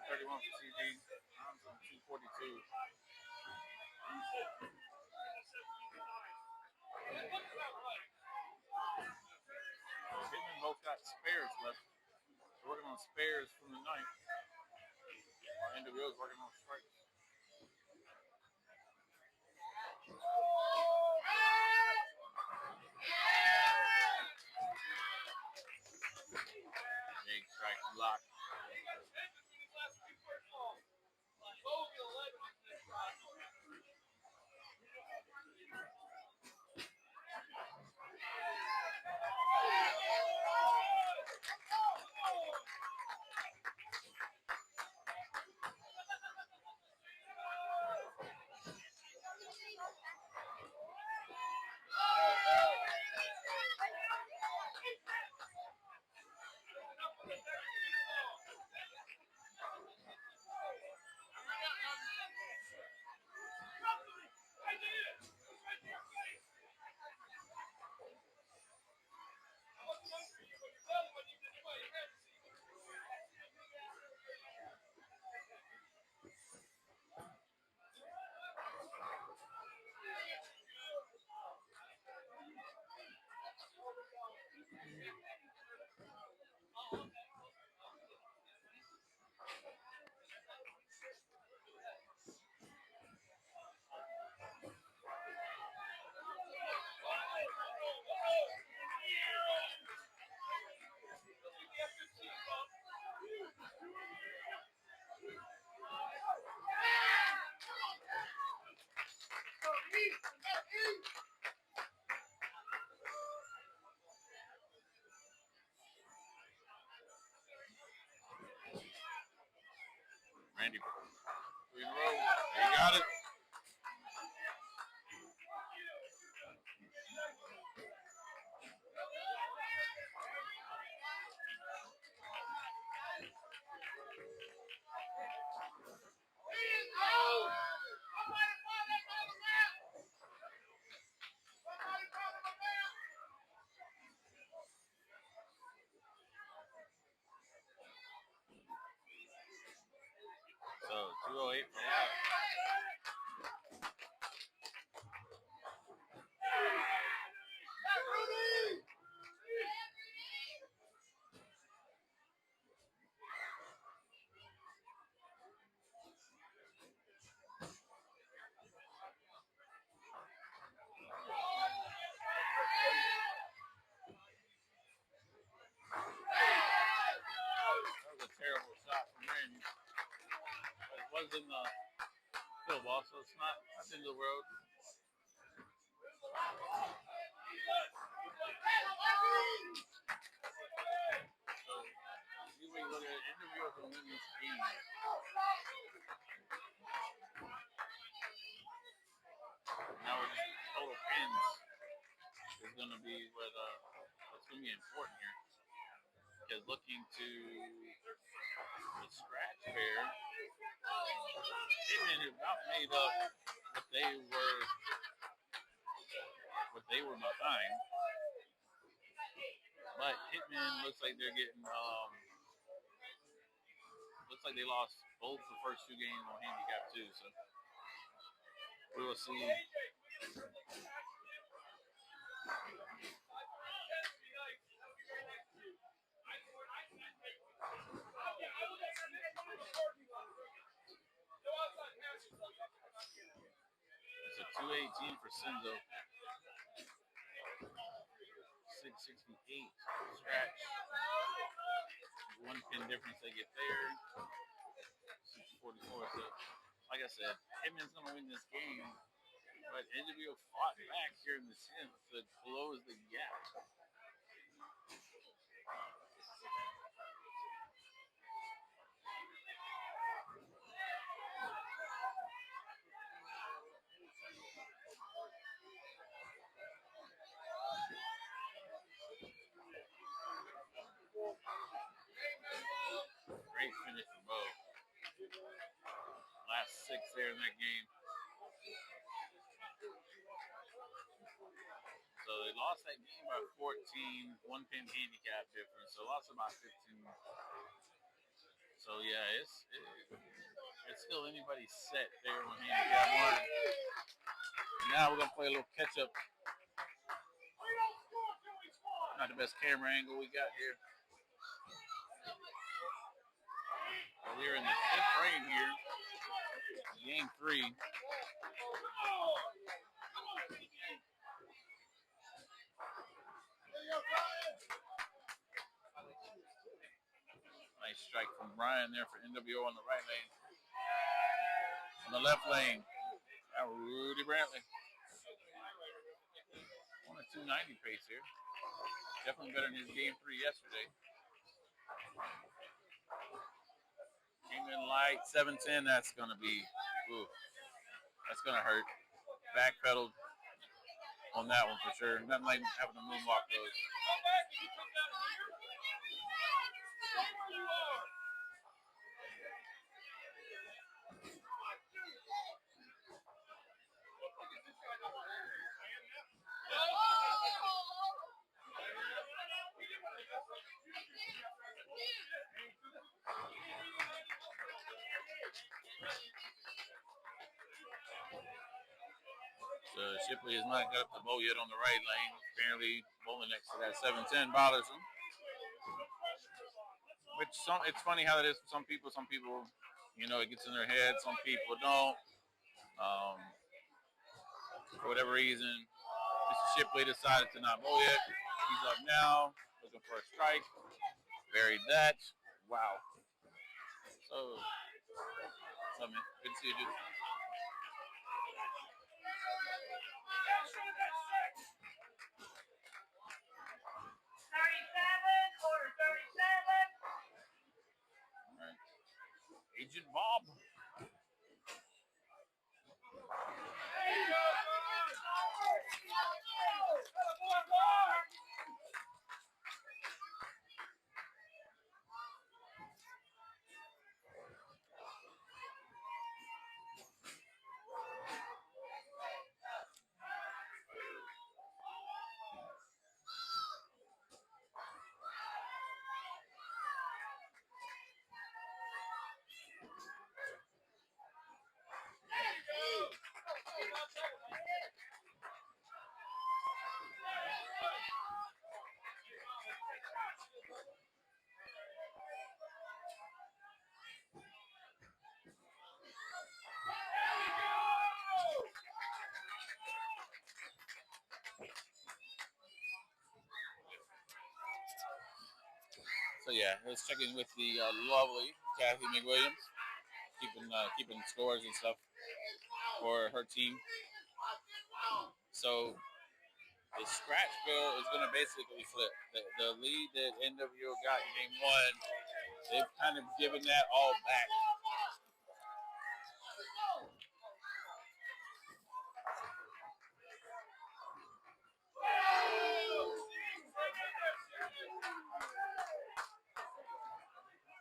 Speaker 1: 231 for TV. I'm from 242. Hitmen both got spares left. We're working on spares from the ninth. Our NWO's working on strikes. Big strike block. Randy, 3 in a row. He got it. So 208 for that. $5 in the field ball, so it's not the end of the world. Usually look at interviews and win this game. Now we're just total pins is going to be what's going to be important here. Because looking to the scratch pair, Hitmen have about made up what they were behind. But Hitmen looks like they're getting looks like they lost both the first two games on handicap too. So we will see. It's a 218 for Senzo. 668 scratch. One pin difference they get there. 644. So, like I said, Hitman's going to win this game. But NWO fought back here in the 10th to close the gap. Great finish for both. Last 6 there in that game. So they lost that game by 14, one pin handicap difference. So lost about 15. So yeah, it's still anybody's set there on handicap one. And now we're gonna play a little catch up. Not the best camera angle we got here. But we're in the 5th frame here. Game 3. Nice strike from Brian there for NWO on the right lane. On the left lane, Rudy Brantley. On a 290 pace here. Definitely better than his game 3 yesterday. Came in light, 710. That's going to be, ooh, that's going to hurt. Backpedaled on that one for sure. Nothing like having a moonwalk though. So Shipley has not got up the bow yet on the right lane. Apparently, bowling next to that 710 bothers him. It's funny how that is for some people. Some people, you know, it gets in their head. Some people don't. For whatever reason, Mr. Shipley decided to not bowl yet. He's up now, looking for a strike. Buried that. Wow. So, what's up, man? Good to see you, dude.
Speaker 3: Order 37.
Speaker 1: All right. Agent Bob. So yeah, let's check in with the lovely Kathy McWilliams. keeping scores and stuff for her team. So the scratch bill is going to basically flip. The lead that NWO got in game one, they've kind of given that all back.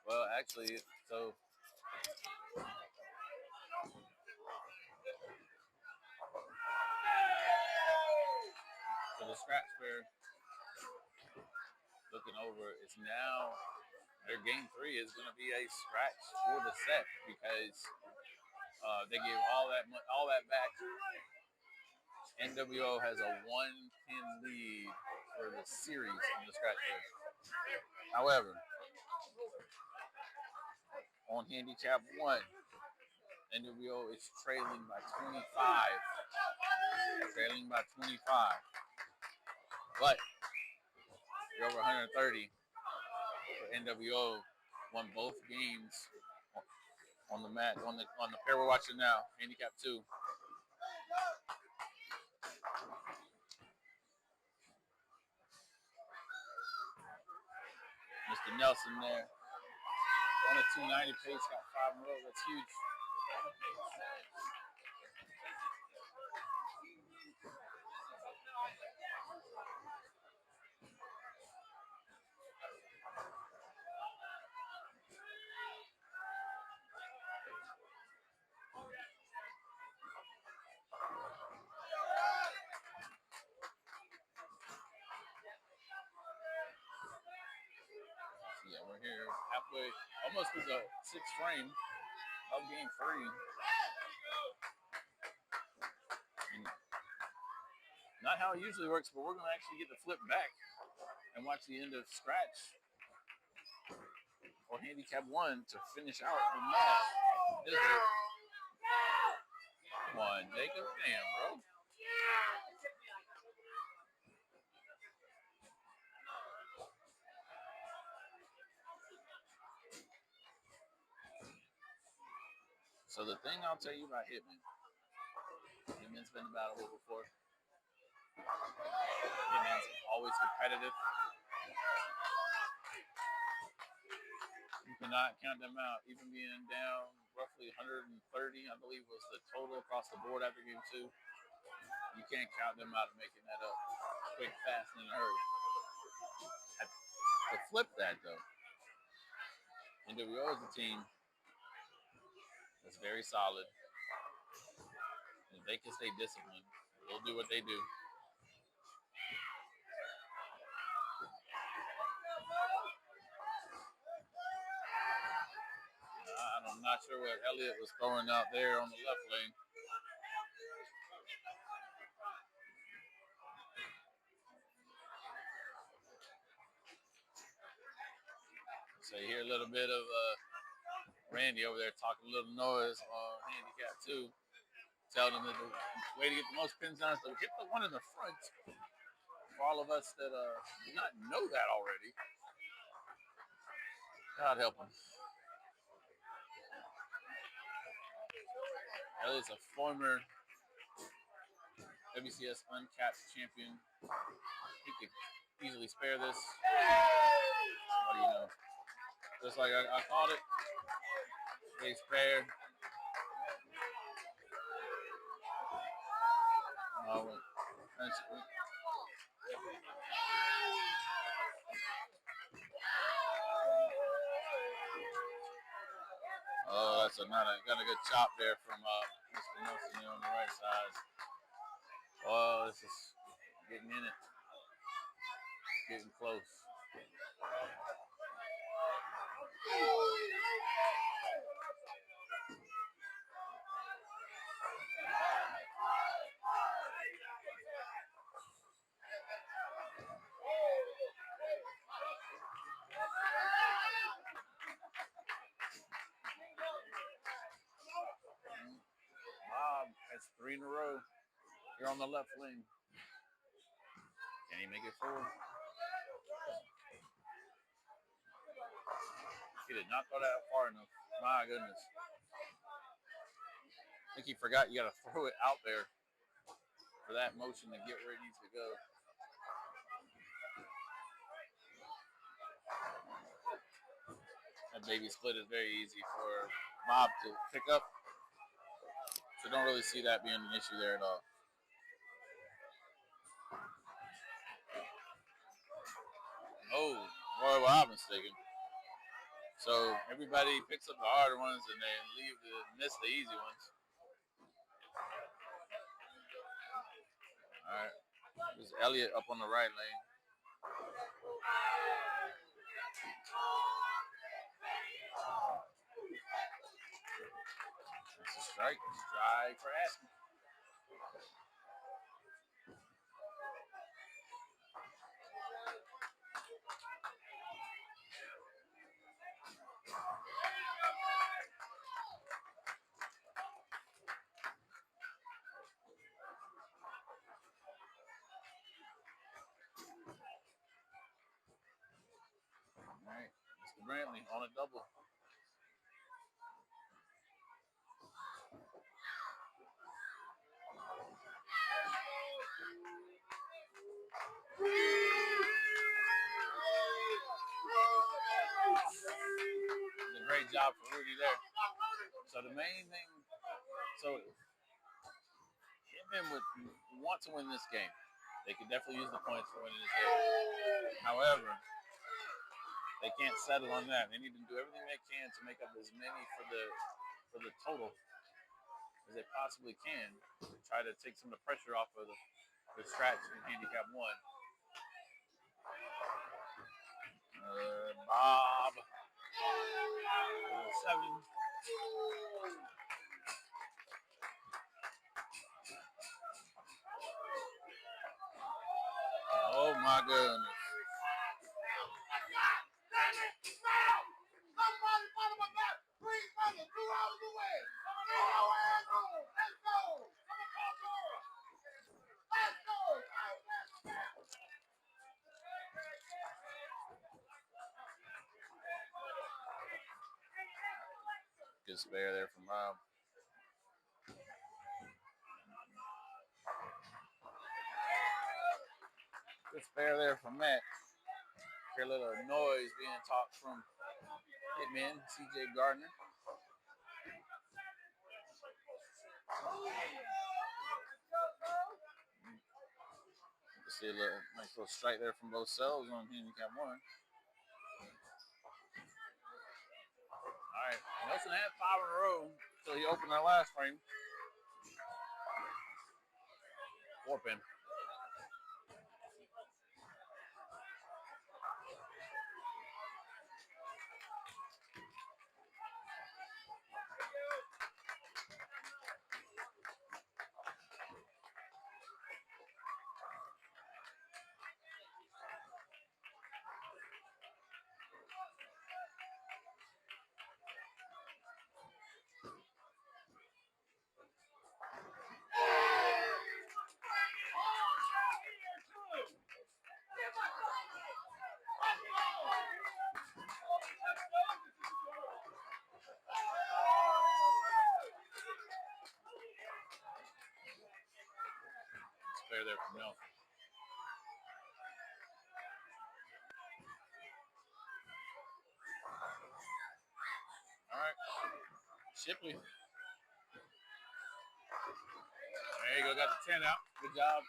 Speaker 1: Well, actually, so the scratch pair looking over is now their game three is going to be a scratch for the set because they gave all that back. NWO has a 1-pin lead for the series on the scratch pair. However, on handicap one, NWO is trailing by 25. Trailing by 25. But you're over 130 for NWO. Won both games on the mat on the pair we're watching now, handicap 2. Mr. Nelson there. On a 290 pace, got 5 in a row. That's huge. Yeah, we're here halfway, almost to the 6th frame of game 3. And not how it usually works, but we're going to actually get the flip back and watch the end of scratch or handicap 1 to finish out the match. Come on, Jacob. Damn, bro. So the thing I'll tell you about Hitman's been in battle before. Hitman's always competitive. You cannot count them out, even being down roughly 130, I believe was the total across the board after game 2. You can't count them out of making that up quick, fast, and in a hurry. To flip that, though, NWO is a team that's very solid. And if they can stay disciplined, they'll do what they do. I'm not sure what Elliott was throwing out there on the left lane. So you hear a little bit of Randy over there talking a little noise on handicap 2. Telling them that the way to get the most pins down is to hit the one in the front. For all of us that do not know that already, God help them. Elliott's a former WCS uncapped champion. He could easily spare this. What do you know? Just like I called it, they spare. Oh, that's got a good chop there from Mr. Nelson there on the right side. Oh, this is getting in it. Getting close. Bob has 3 in a row here on the left lane. Can he make it 4? He did not throw that far enough. My goodness. I think he forgot you got to throw it out there for that motion to get where it needs to go. That baby split is very easy for Mob to pick up. So don't really see that being an issue there at all. Oh, boy, well, I'm mistaken. So everybody picks up the harder ones and then miss the easy ones. All right. There's Elliott up on the right lane. That's a strike. Strike for Aspen. All right. Mr. Brantley on a double. It's a great job for Rudy there. So the main thing, so Hitmen would want to win this game. They could definitely use the points for winning this game. However, they can't settle on that. They need to do everything they can to make up as many for the total as they possibly can to try to take some of the pressure off of the scratch in handicap 1. Bob 7. Oh my goodness.
Speaker 3: Somebody follow my back. Please, brother, 2 hours away. Get your ass home. Let's go. Let's go.
Speaker 1: Good spare there from Bob. Good spare there from Matt. Hear a little noise being talked from Hitman, CJ Gardner. You can see a nice little strike there from both cells on handicap 1. All right, Nelson had 5 in a row until he opened that last frame. 4 pin. Spare there from Nelson. All right, Shipley. There you go, got the 10 out. Good job.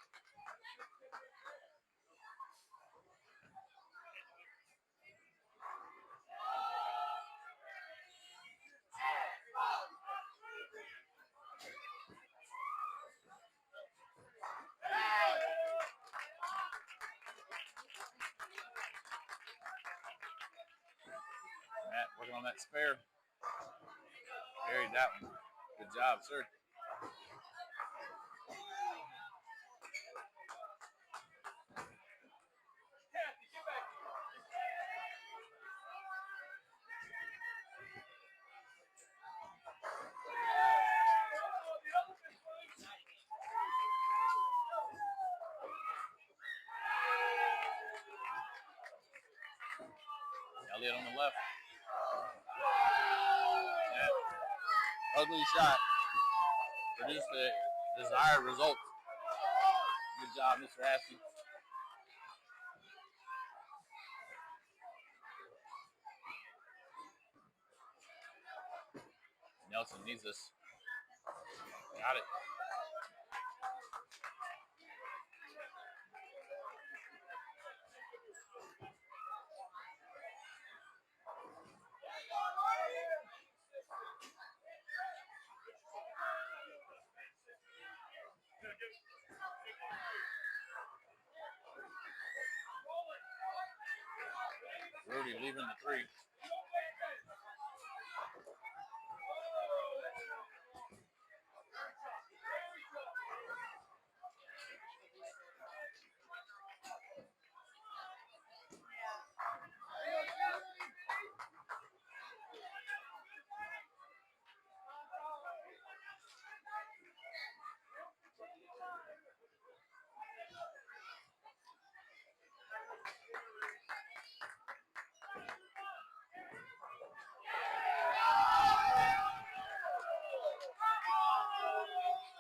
Speaker 1: Matt working on that spare. Buried that one. Good job, sir. Elliott on the left. Yeah. Ugly shot. produce the desired result. Good job, Mr. Askey. Nelson needs this. Got it. Rudy leaving the three.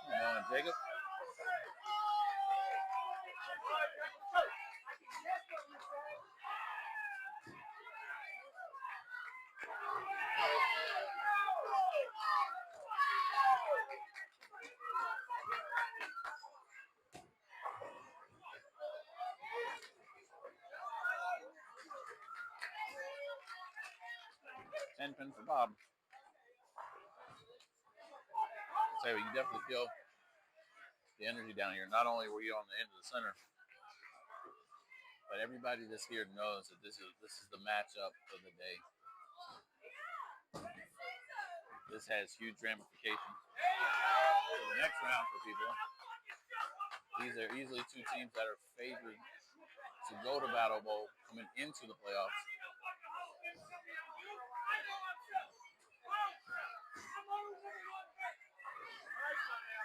Speaker 1: Come on, Jacob. Pin for Bob. So you definitely feel the energy down here. Not only were you on the end of the center, but everybody that's here knows that this is the matchup of the day. This has huge ramifications for the next round for people. These are easily two teams that are favored to go to Battle Bowl coming into the playoffs.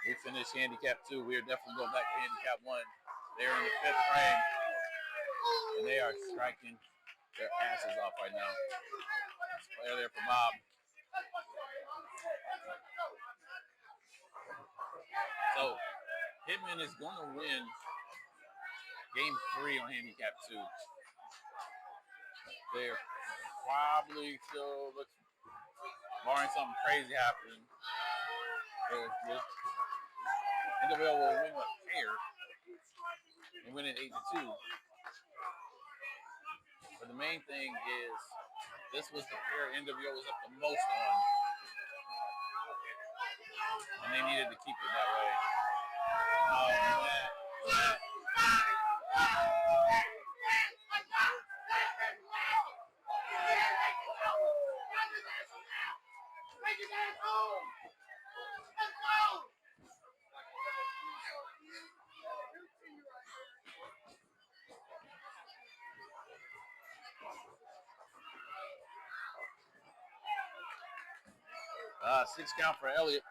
Speaker 1: We finished handicap 2. We are definitely going back to handicap 1. They're in the 5th frame, and they are striking their asses off right now. Player there for Bob. So, Hitmen is going to win game 3 on handicap 2. They're probably still, barring something crazy happening, NWL will win a pair and win it 8-2. But the main thing is this was the pair NWO was up the most on, and they needed to keep it that way. Six count for Elliott.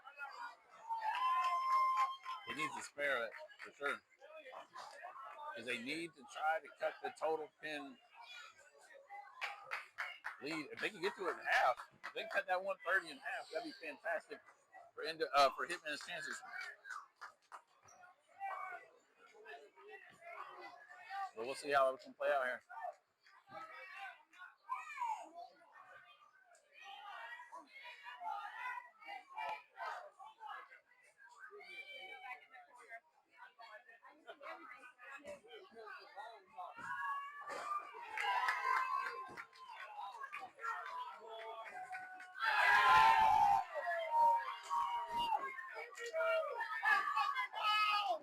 Speaker 1: He needs to spare it for sure, because they need to try to cut the total pin lead. If they can get to it in half, if they can cut that 130 in half, that'd be fantastic for Hitman's chances. But we'll see how it can play out here.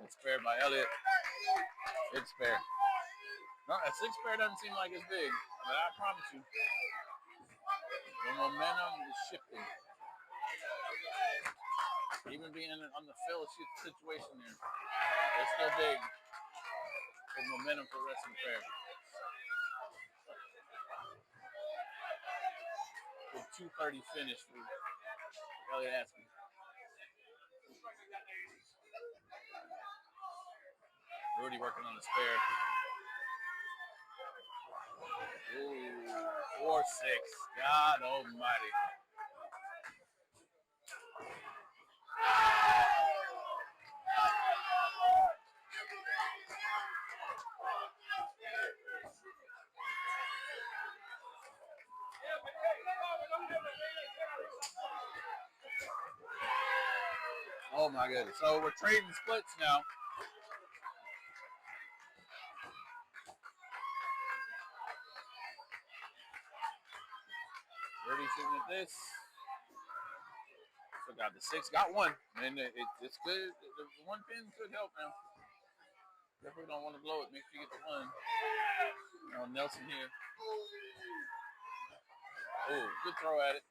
Speaker 1: It's spared by Elliott. It's spared. No, a 6 pair doesn't seem like it's big, but I promise you, the momentum is shifting. Even being on the field situation there, it's still big. The momentum for the rest of the pair. With 2:30 finish for Elliott Askey. Rudy working on the spare. Ooh, 4-6. God almighty. Oh my goodness. So we're trading splits now. Birdie shooting at this. So got the 6, got one. And it's good. The one pin could help now. Definitely don't want to blow it. Make sure you get the one. Nelson here. Oh, good throw at it.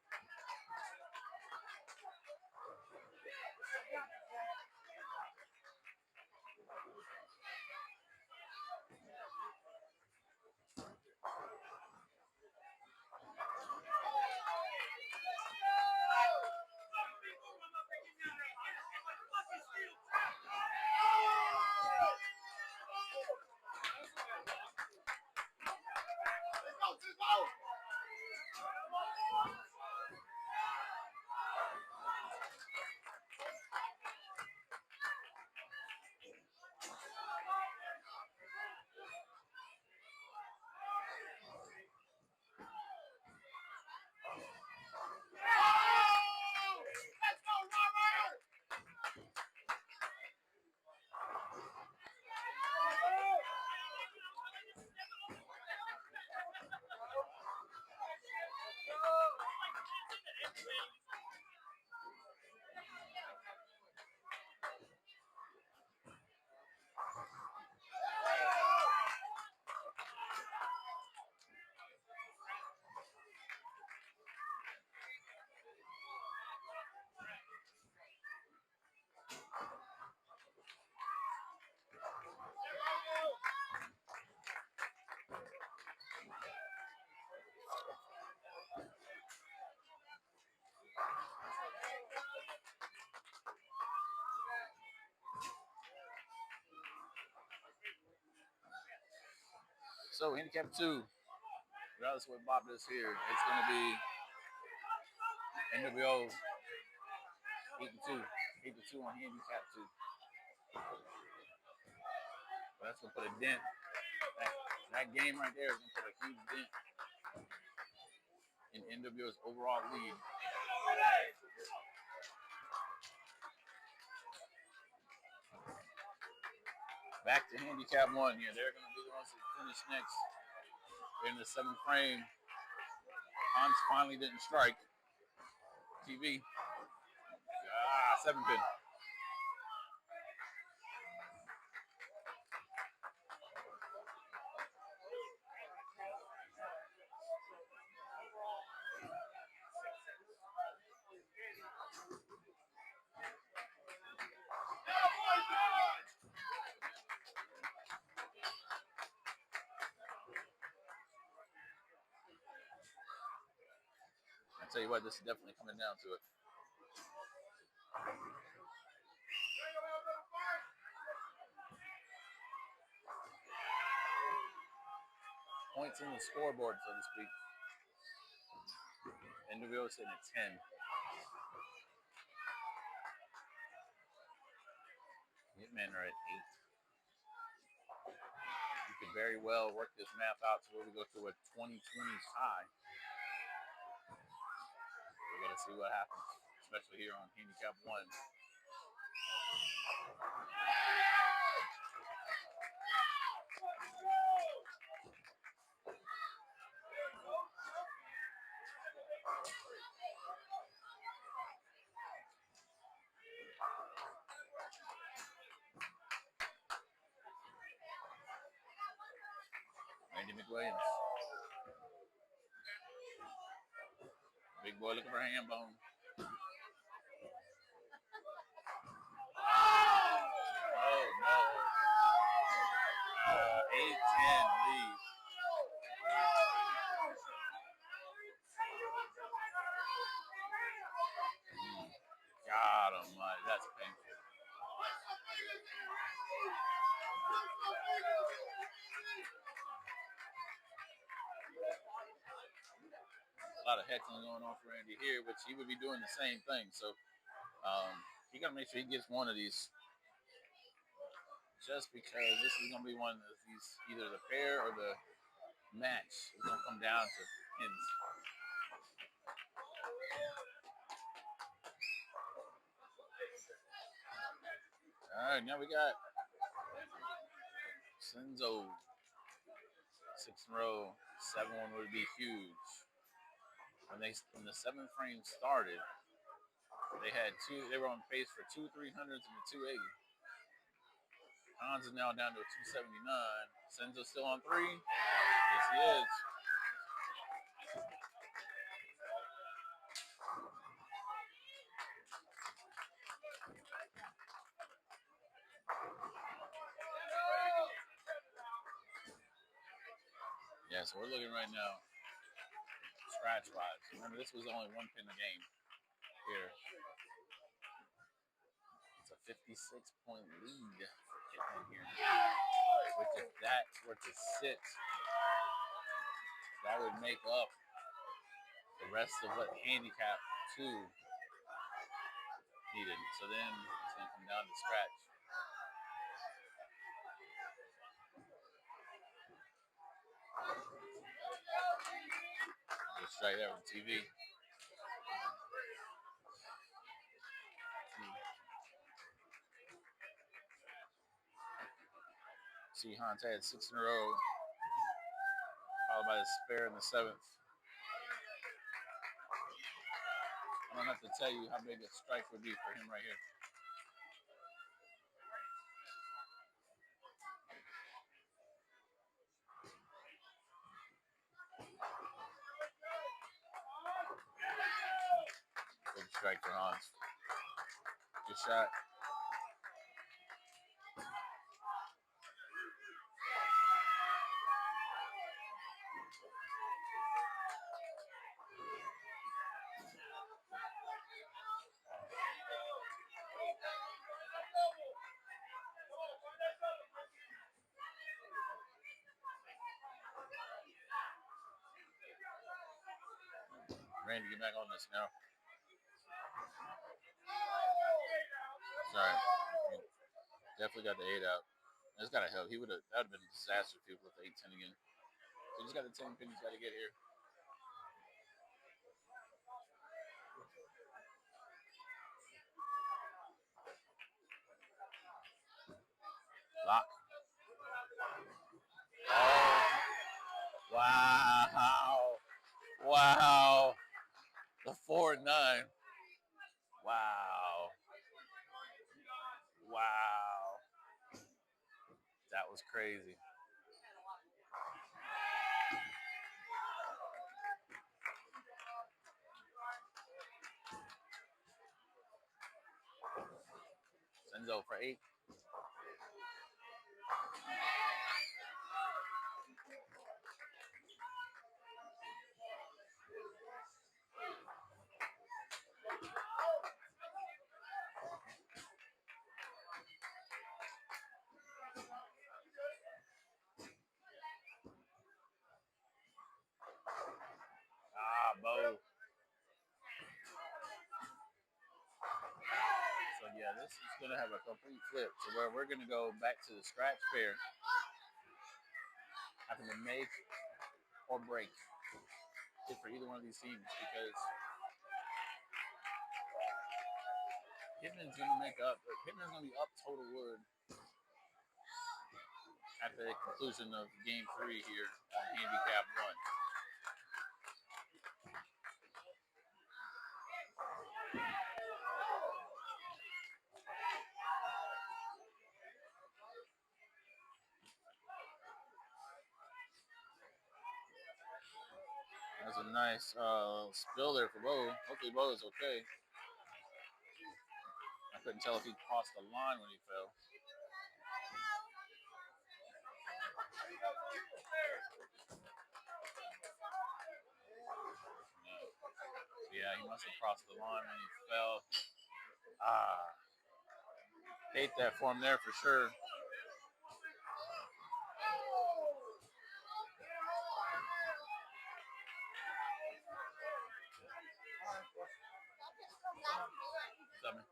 Speaker 1: So handicap 2. Regardless of what Bob does here, it's going to be NWO 8-2. 8-2 on handicap 2. But that's going to put a dent. That game right there is going to put a huge dent in NWO's overall lead. Back to handicap 1 here. They're going to be the ones that finish next. They're in the 7th frame. Hans finally didn't strike. TV. 7 pin. I tell you what, this is definitely coming down to it. Points in the scoreboard, so to speak. NWO is sitting at 10. Hitmen are at 8. You could very well work this math out to where we go to a 20-20 tie. We're going to see what happens, especially here on handicap 1. Randy McWilliams. Big boy looking for a hand bone. Oh, no. 8-10 lead. God almighty, that's painful. A lot of heckling going on for Randy here, which he would be doing the same thing. So he got to make sure he gets one of these, just because this is going to be one of these, either the pair or the match. It's going to come down to pins. All right, now we got Senzo. 6 in a row. 7-1 would be huge. When the 7th frame started, they were on pace for 2 300s and a 280. Hans is now down to a 279. Senzo still on 3. Yes, he is. Yeah, so we're looking right now, scratch-wise. Remember, this was only 1 pin a game here. It's a 56-point lead for Hitmen here. Which, if that were to sit, that would make up the rest of what handicap 2 needed. So then it's going to come down to scratch. Just right there with TV. See, Hans had 6 in a row, followed by the spare in the 7th. I don't have to tell you how big a strike would be for him right here. Big strike for Hans. Good shot. Randy, get back on this now. Sorry. Definitely got the 8 out. That's got to help. That would have been a disaster if he would have the 8-10 again. So he's got the 10 pin he's got to get here. Lock. Oh. Wow. Wow. The 4-9. Wow. Wow. That was crazy. Senzo for 8. Bo. So yeah, this is going to have a complete flip to where we're going to go back to the scratch pair, having to make or break it for either one of these teams, because Hitman's going to make up. Hitman's going to be up total wood at the conclusion of game 3 here on handicap 1. That's a nice spill there for Bo. Hopefully Bo is okay. I couldn't tell if he crossed the line when he fell. No. Yeah, he must have crossed the line when he fell. Hate that for him there for sure. Something.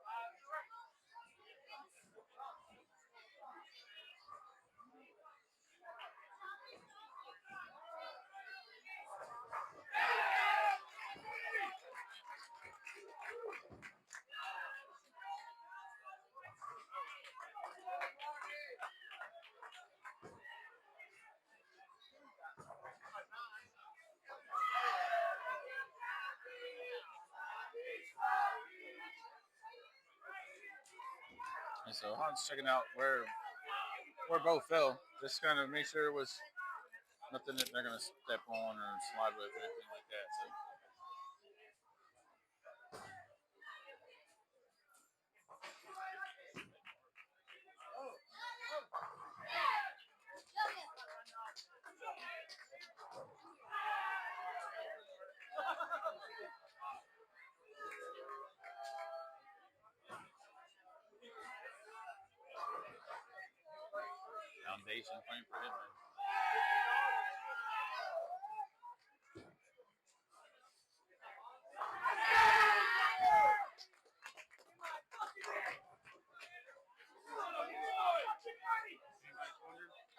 Speaker 1: And so Han's checking out where both fell. Just kind of make sure it was nothing that they're gonna step on or slide with or anything like that. So. Foundation frame for Hitmen.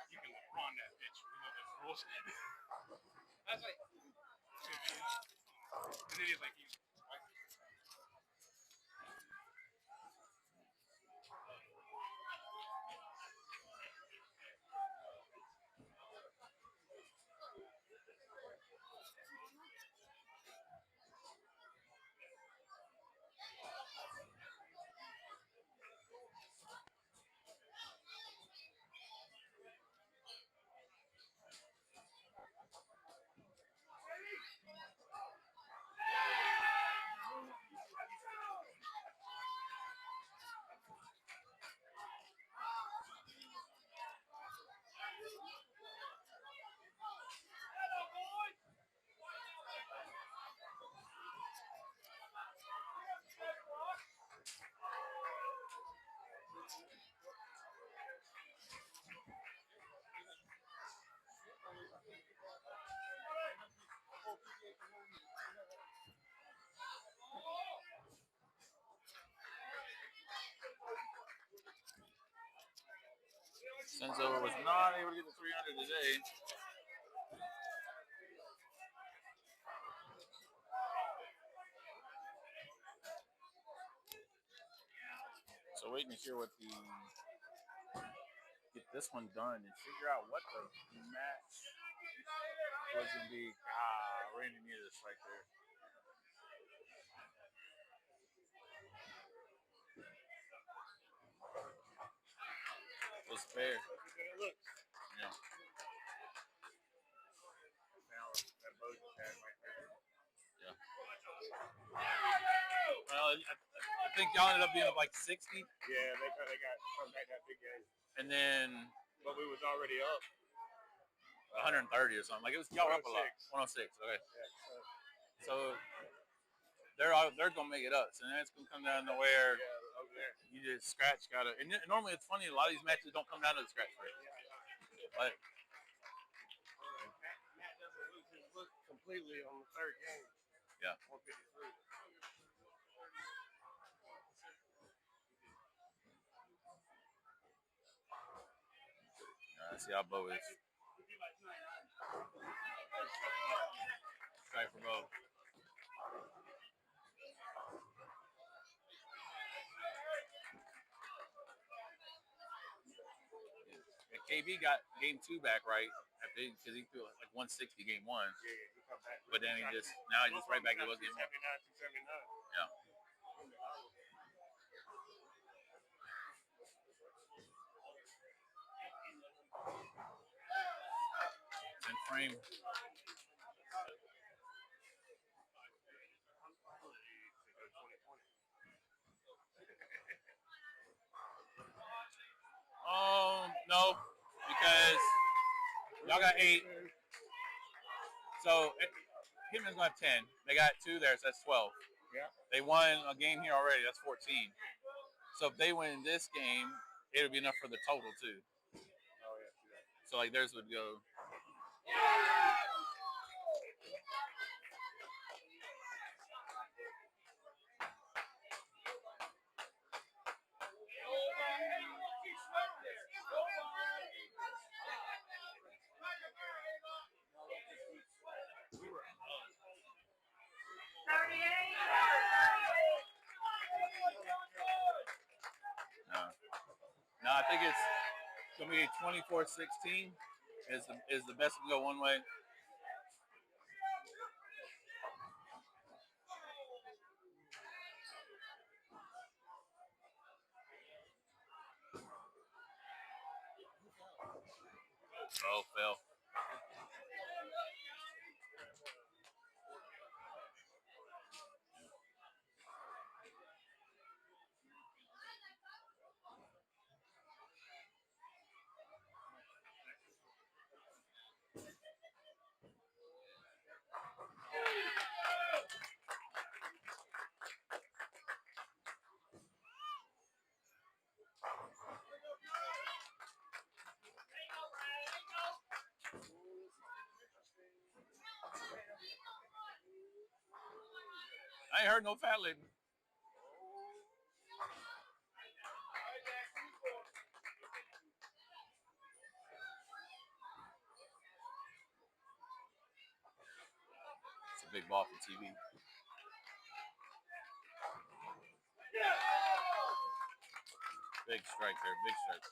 Speaker 2: You can LeBron that bitch. You know the rules. That's like. And then he's like, he's.
Speaker 1: Senzo was not able to get the 300 today. So waiting to hear what get this one done and figure out what the match was going to be. Randy near this right there. It was fair. Yeah. Yeah. Well, I think y'all ended up being up like 60.
Speaker 2: Yeah, they got come back that big game.
Speaker 1: And then.
Speaker 2: But we was already up.
Speaker 1: 130 or something. Like it was y'all up a lot. 106. Okay.
Speaker 2: Yeah,
Speaker 1: so they're gonna make it up. So now it's gonna come down to where you just scratch gotta. And normally it's funny. A lot of these matches don't come down to the scratch rate. But
Speaker 2: Matt doesn't lose his look completely on the third game.
Speaker 1: Yeah.
Speaker 2: 153.
Speaker 1: See how Bo is. Try for Bo. Yeah, KB got game 2 back right because he threw like 160 game 1.
Speaker 2: Yeah, he come back.
Speaker 1: But then he just right back to what game 1.
Speaker 2: 279.
Speaker 1: Yeah. It's in frame. No, because y'all got 8. So Hitman's gonna have 10. They got 2 there, so that's 12.
Speaker 2: Yeah.
Speaker 1: They won a game here already. That's 14. So if they win this game, it'll be enough for the total too.
Speaker 2: Oh yeah.
Speaker 1: So like theirs would go. No, I think it's gonna be 24-16 is the best to go one way. Oh, fell. I ain't heard no fat lady. It's a big ball for TV. Big strike there, big strike.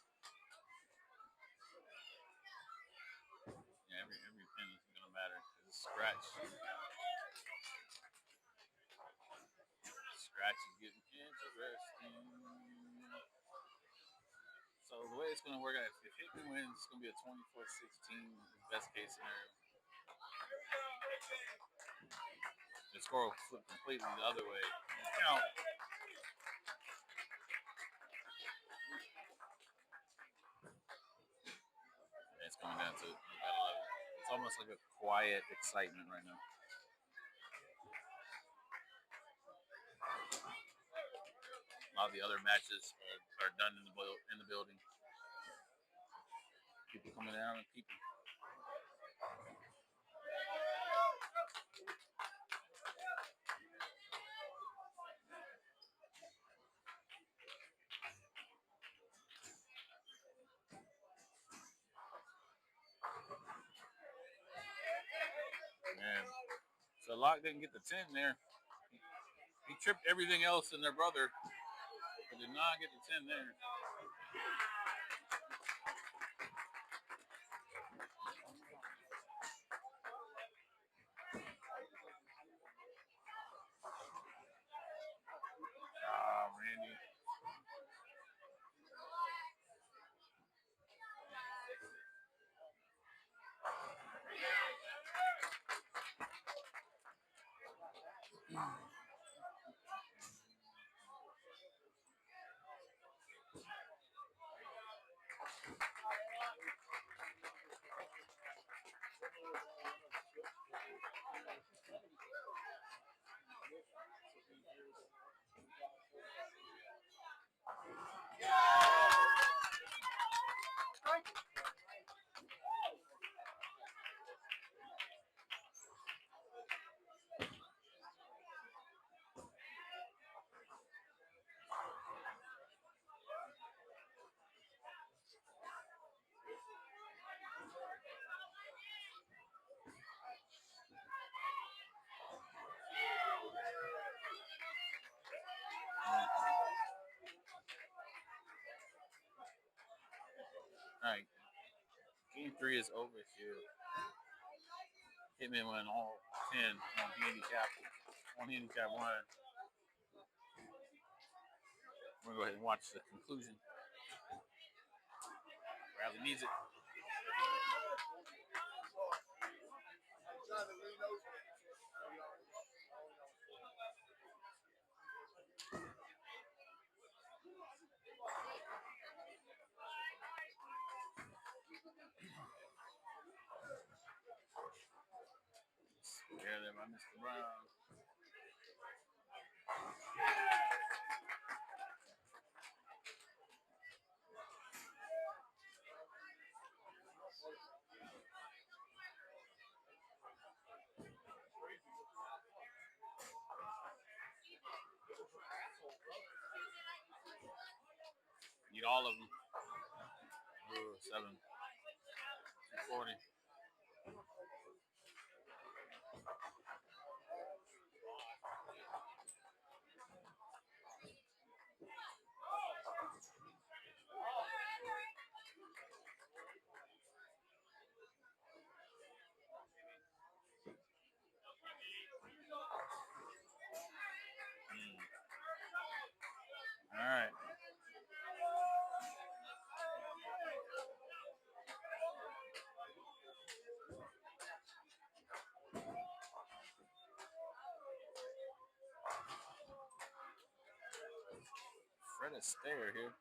Speaker 1: Yeah, every pin is gonna matter. It's a scratch. Scratch is getting interesting. So the way it's gonna work out, if Hitmen wins, it's gonna be a 24-16 best case scenario. The score will flip completely the other way. Count. And it's coming down to about 11. It's almost like a quiet excitement right now. A lot of the other matches are done in the building. People coming down and people. Man, so Locke didn't get the 10 there. He tripped everything else in their brother, but did not get the 10 there. Ah, Randy. All right. Game 3 is over here. Hitman won all 10 on handicap. On handicap 1. We're going to go ahead and watch the conclusion. Bradley needs it. Yeah, there by Mr. Brown. Need all of them. Ooh, 7. 240. All right. Fred is stare here.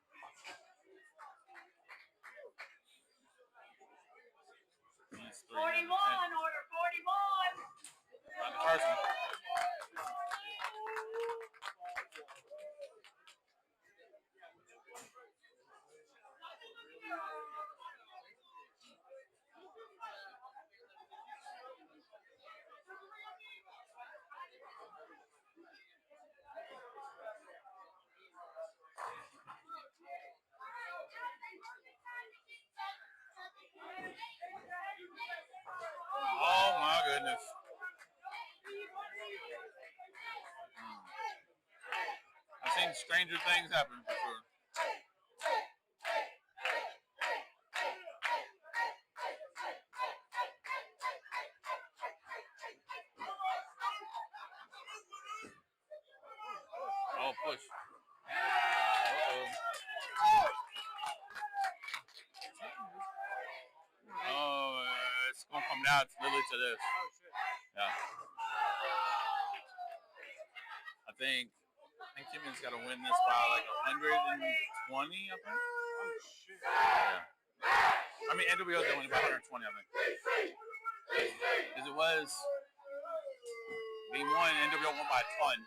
Speaker 1: He's
Speaker 4: 41, order 41.
Speaker 1: Not the first one. Oh my goodness. I've seen stranger things happen before. Oh, push. Oh, it's going to come down literally to this. Yeah. I think Hitmen's got to win this by like 120, I think.
Speaker 2: Oh shit.
Speaker 1: Yeah. I mean, NWO's going to win by 120, I think. Because it was Game 1, NWO won by a ton.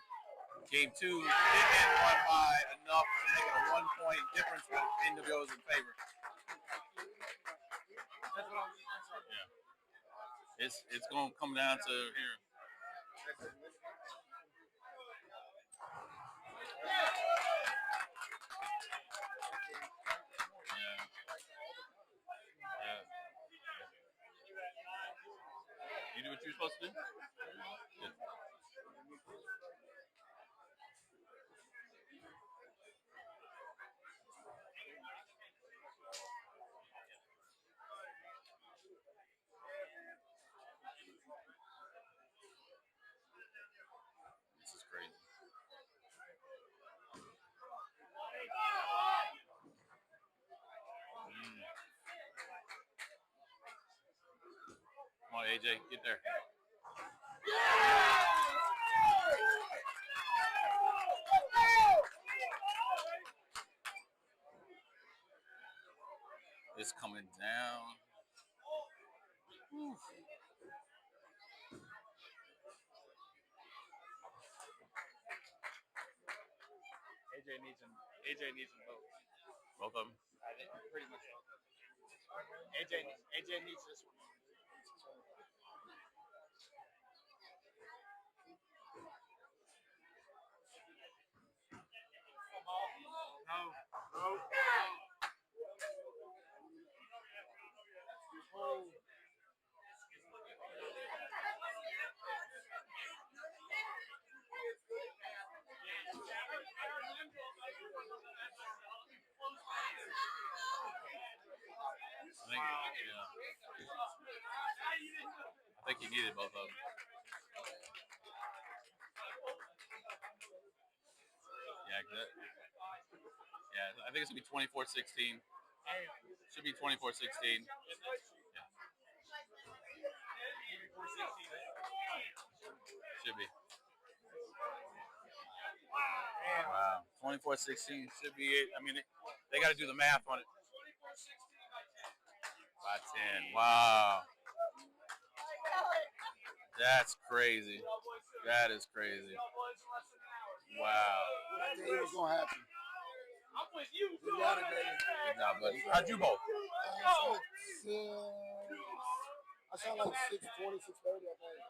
Speaker 1: Game 2, Hitmen won by enough to make it a 1-point difference, but NWO is in favor. Yeah. It's going to come down to here. Yeah. Yeah. You do what you're supposed to do? Good. This is crazy. Come on, AJ, get there. It's coming down. Whew.
Speaker 2: AJ needs them both.
Speaker 1: Both of them.
Speaker 2: I think pretty much both of them. AJ needs this one. No. Oh.
Speaker 1: I think he needed both of them. Yeah, I think it's going to be 24-16. Should be 24-16. Yeah. Should be. Wow. 24-16 should be it. I mean, they got to do the math on it. By 10. Wow. That's crazy. That is crazy. Wow.
Speaker 3: I think it was going to happen.
Speaker 2: I'm with you.
Speaker 3: You got it, baby.
Speaker 1: Good job, buddy. How'd you both?
Speaker 3: I sound like 6:20, 6:30, I think.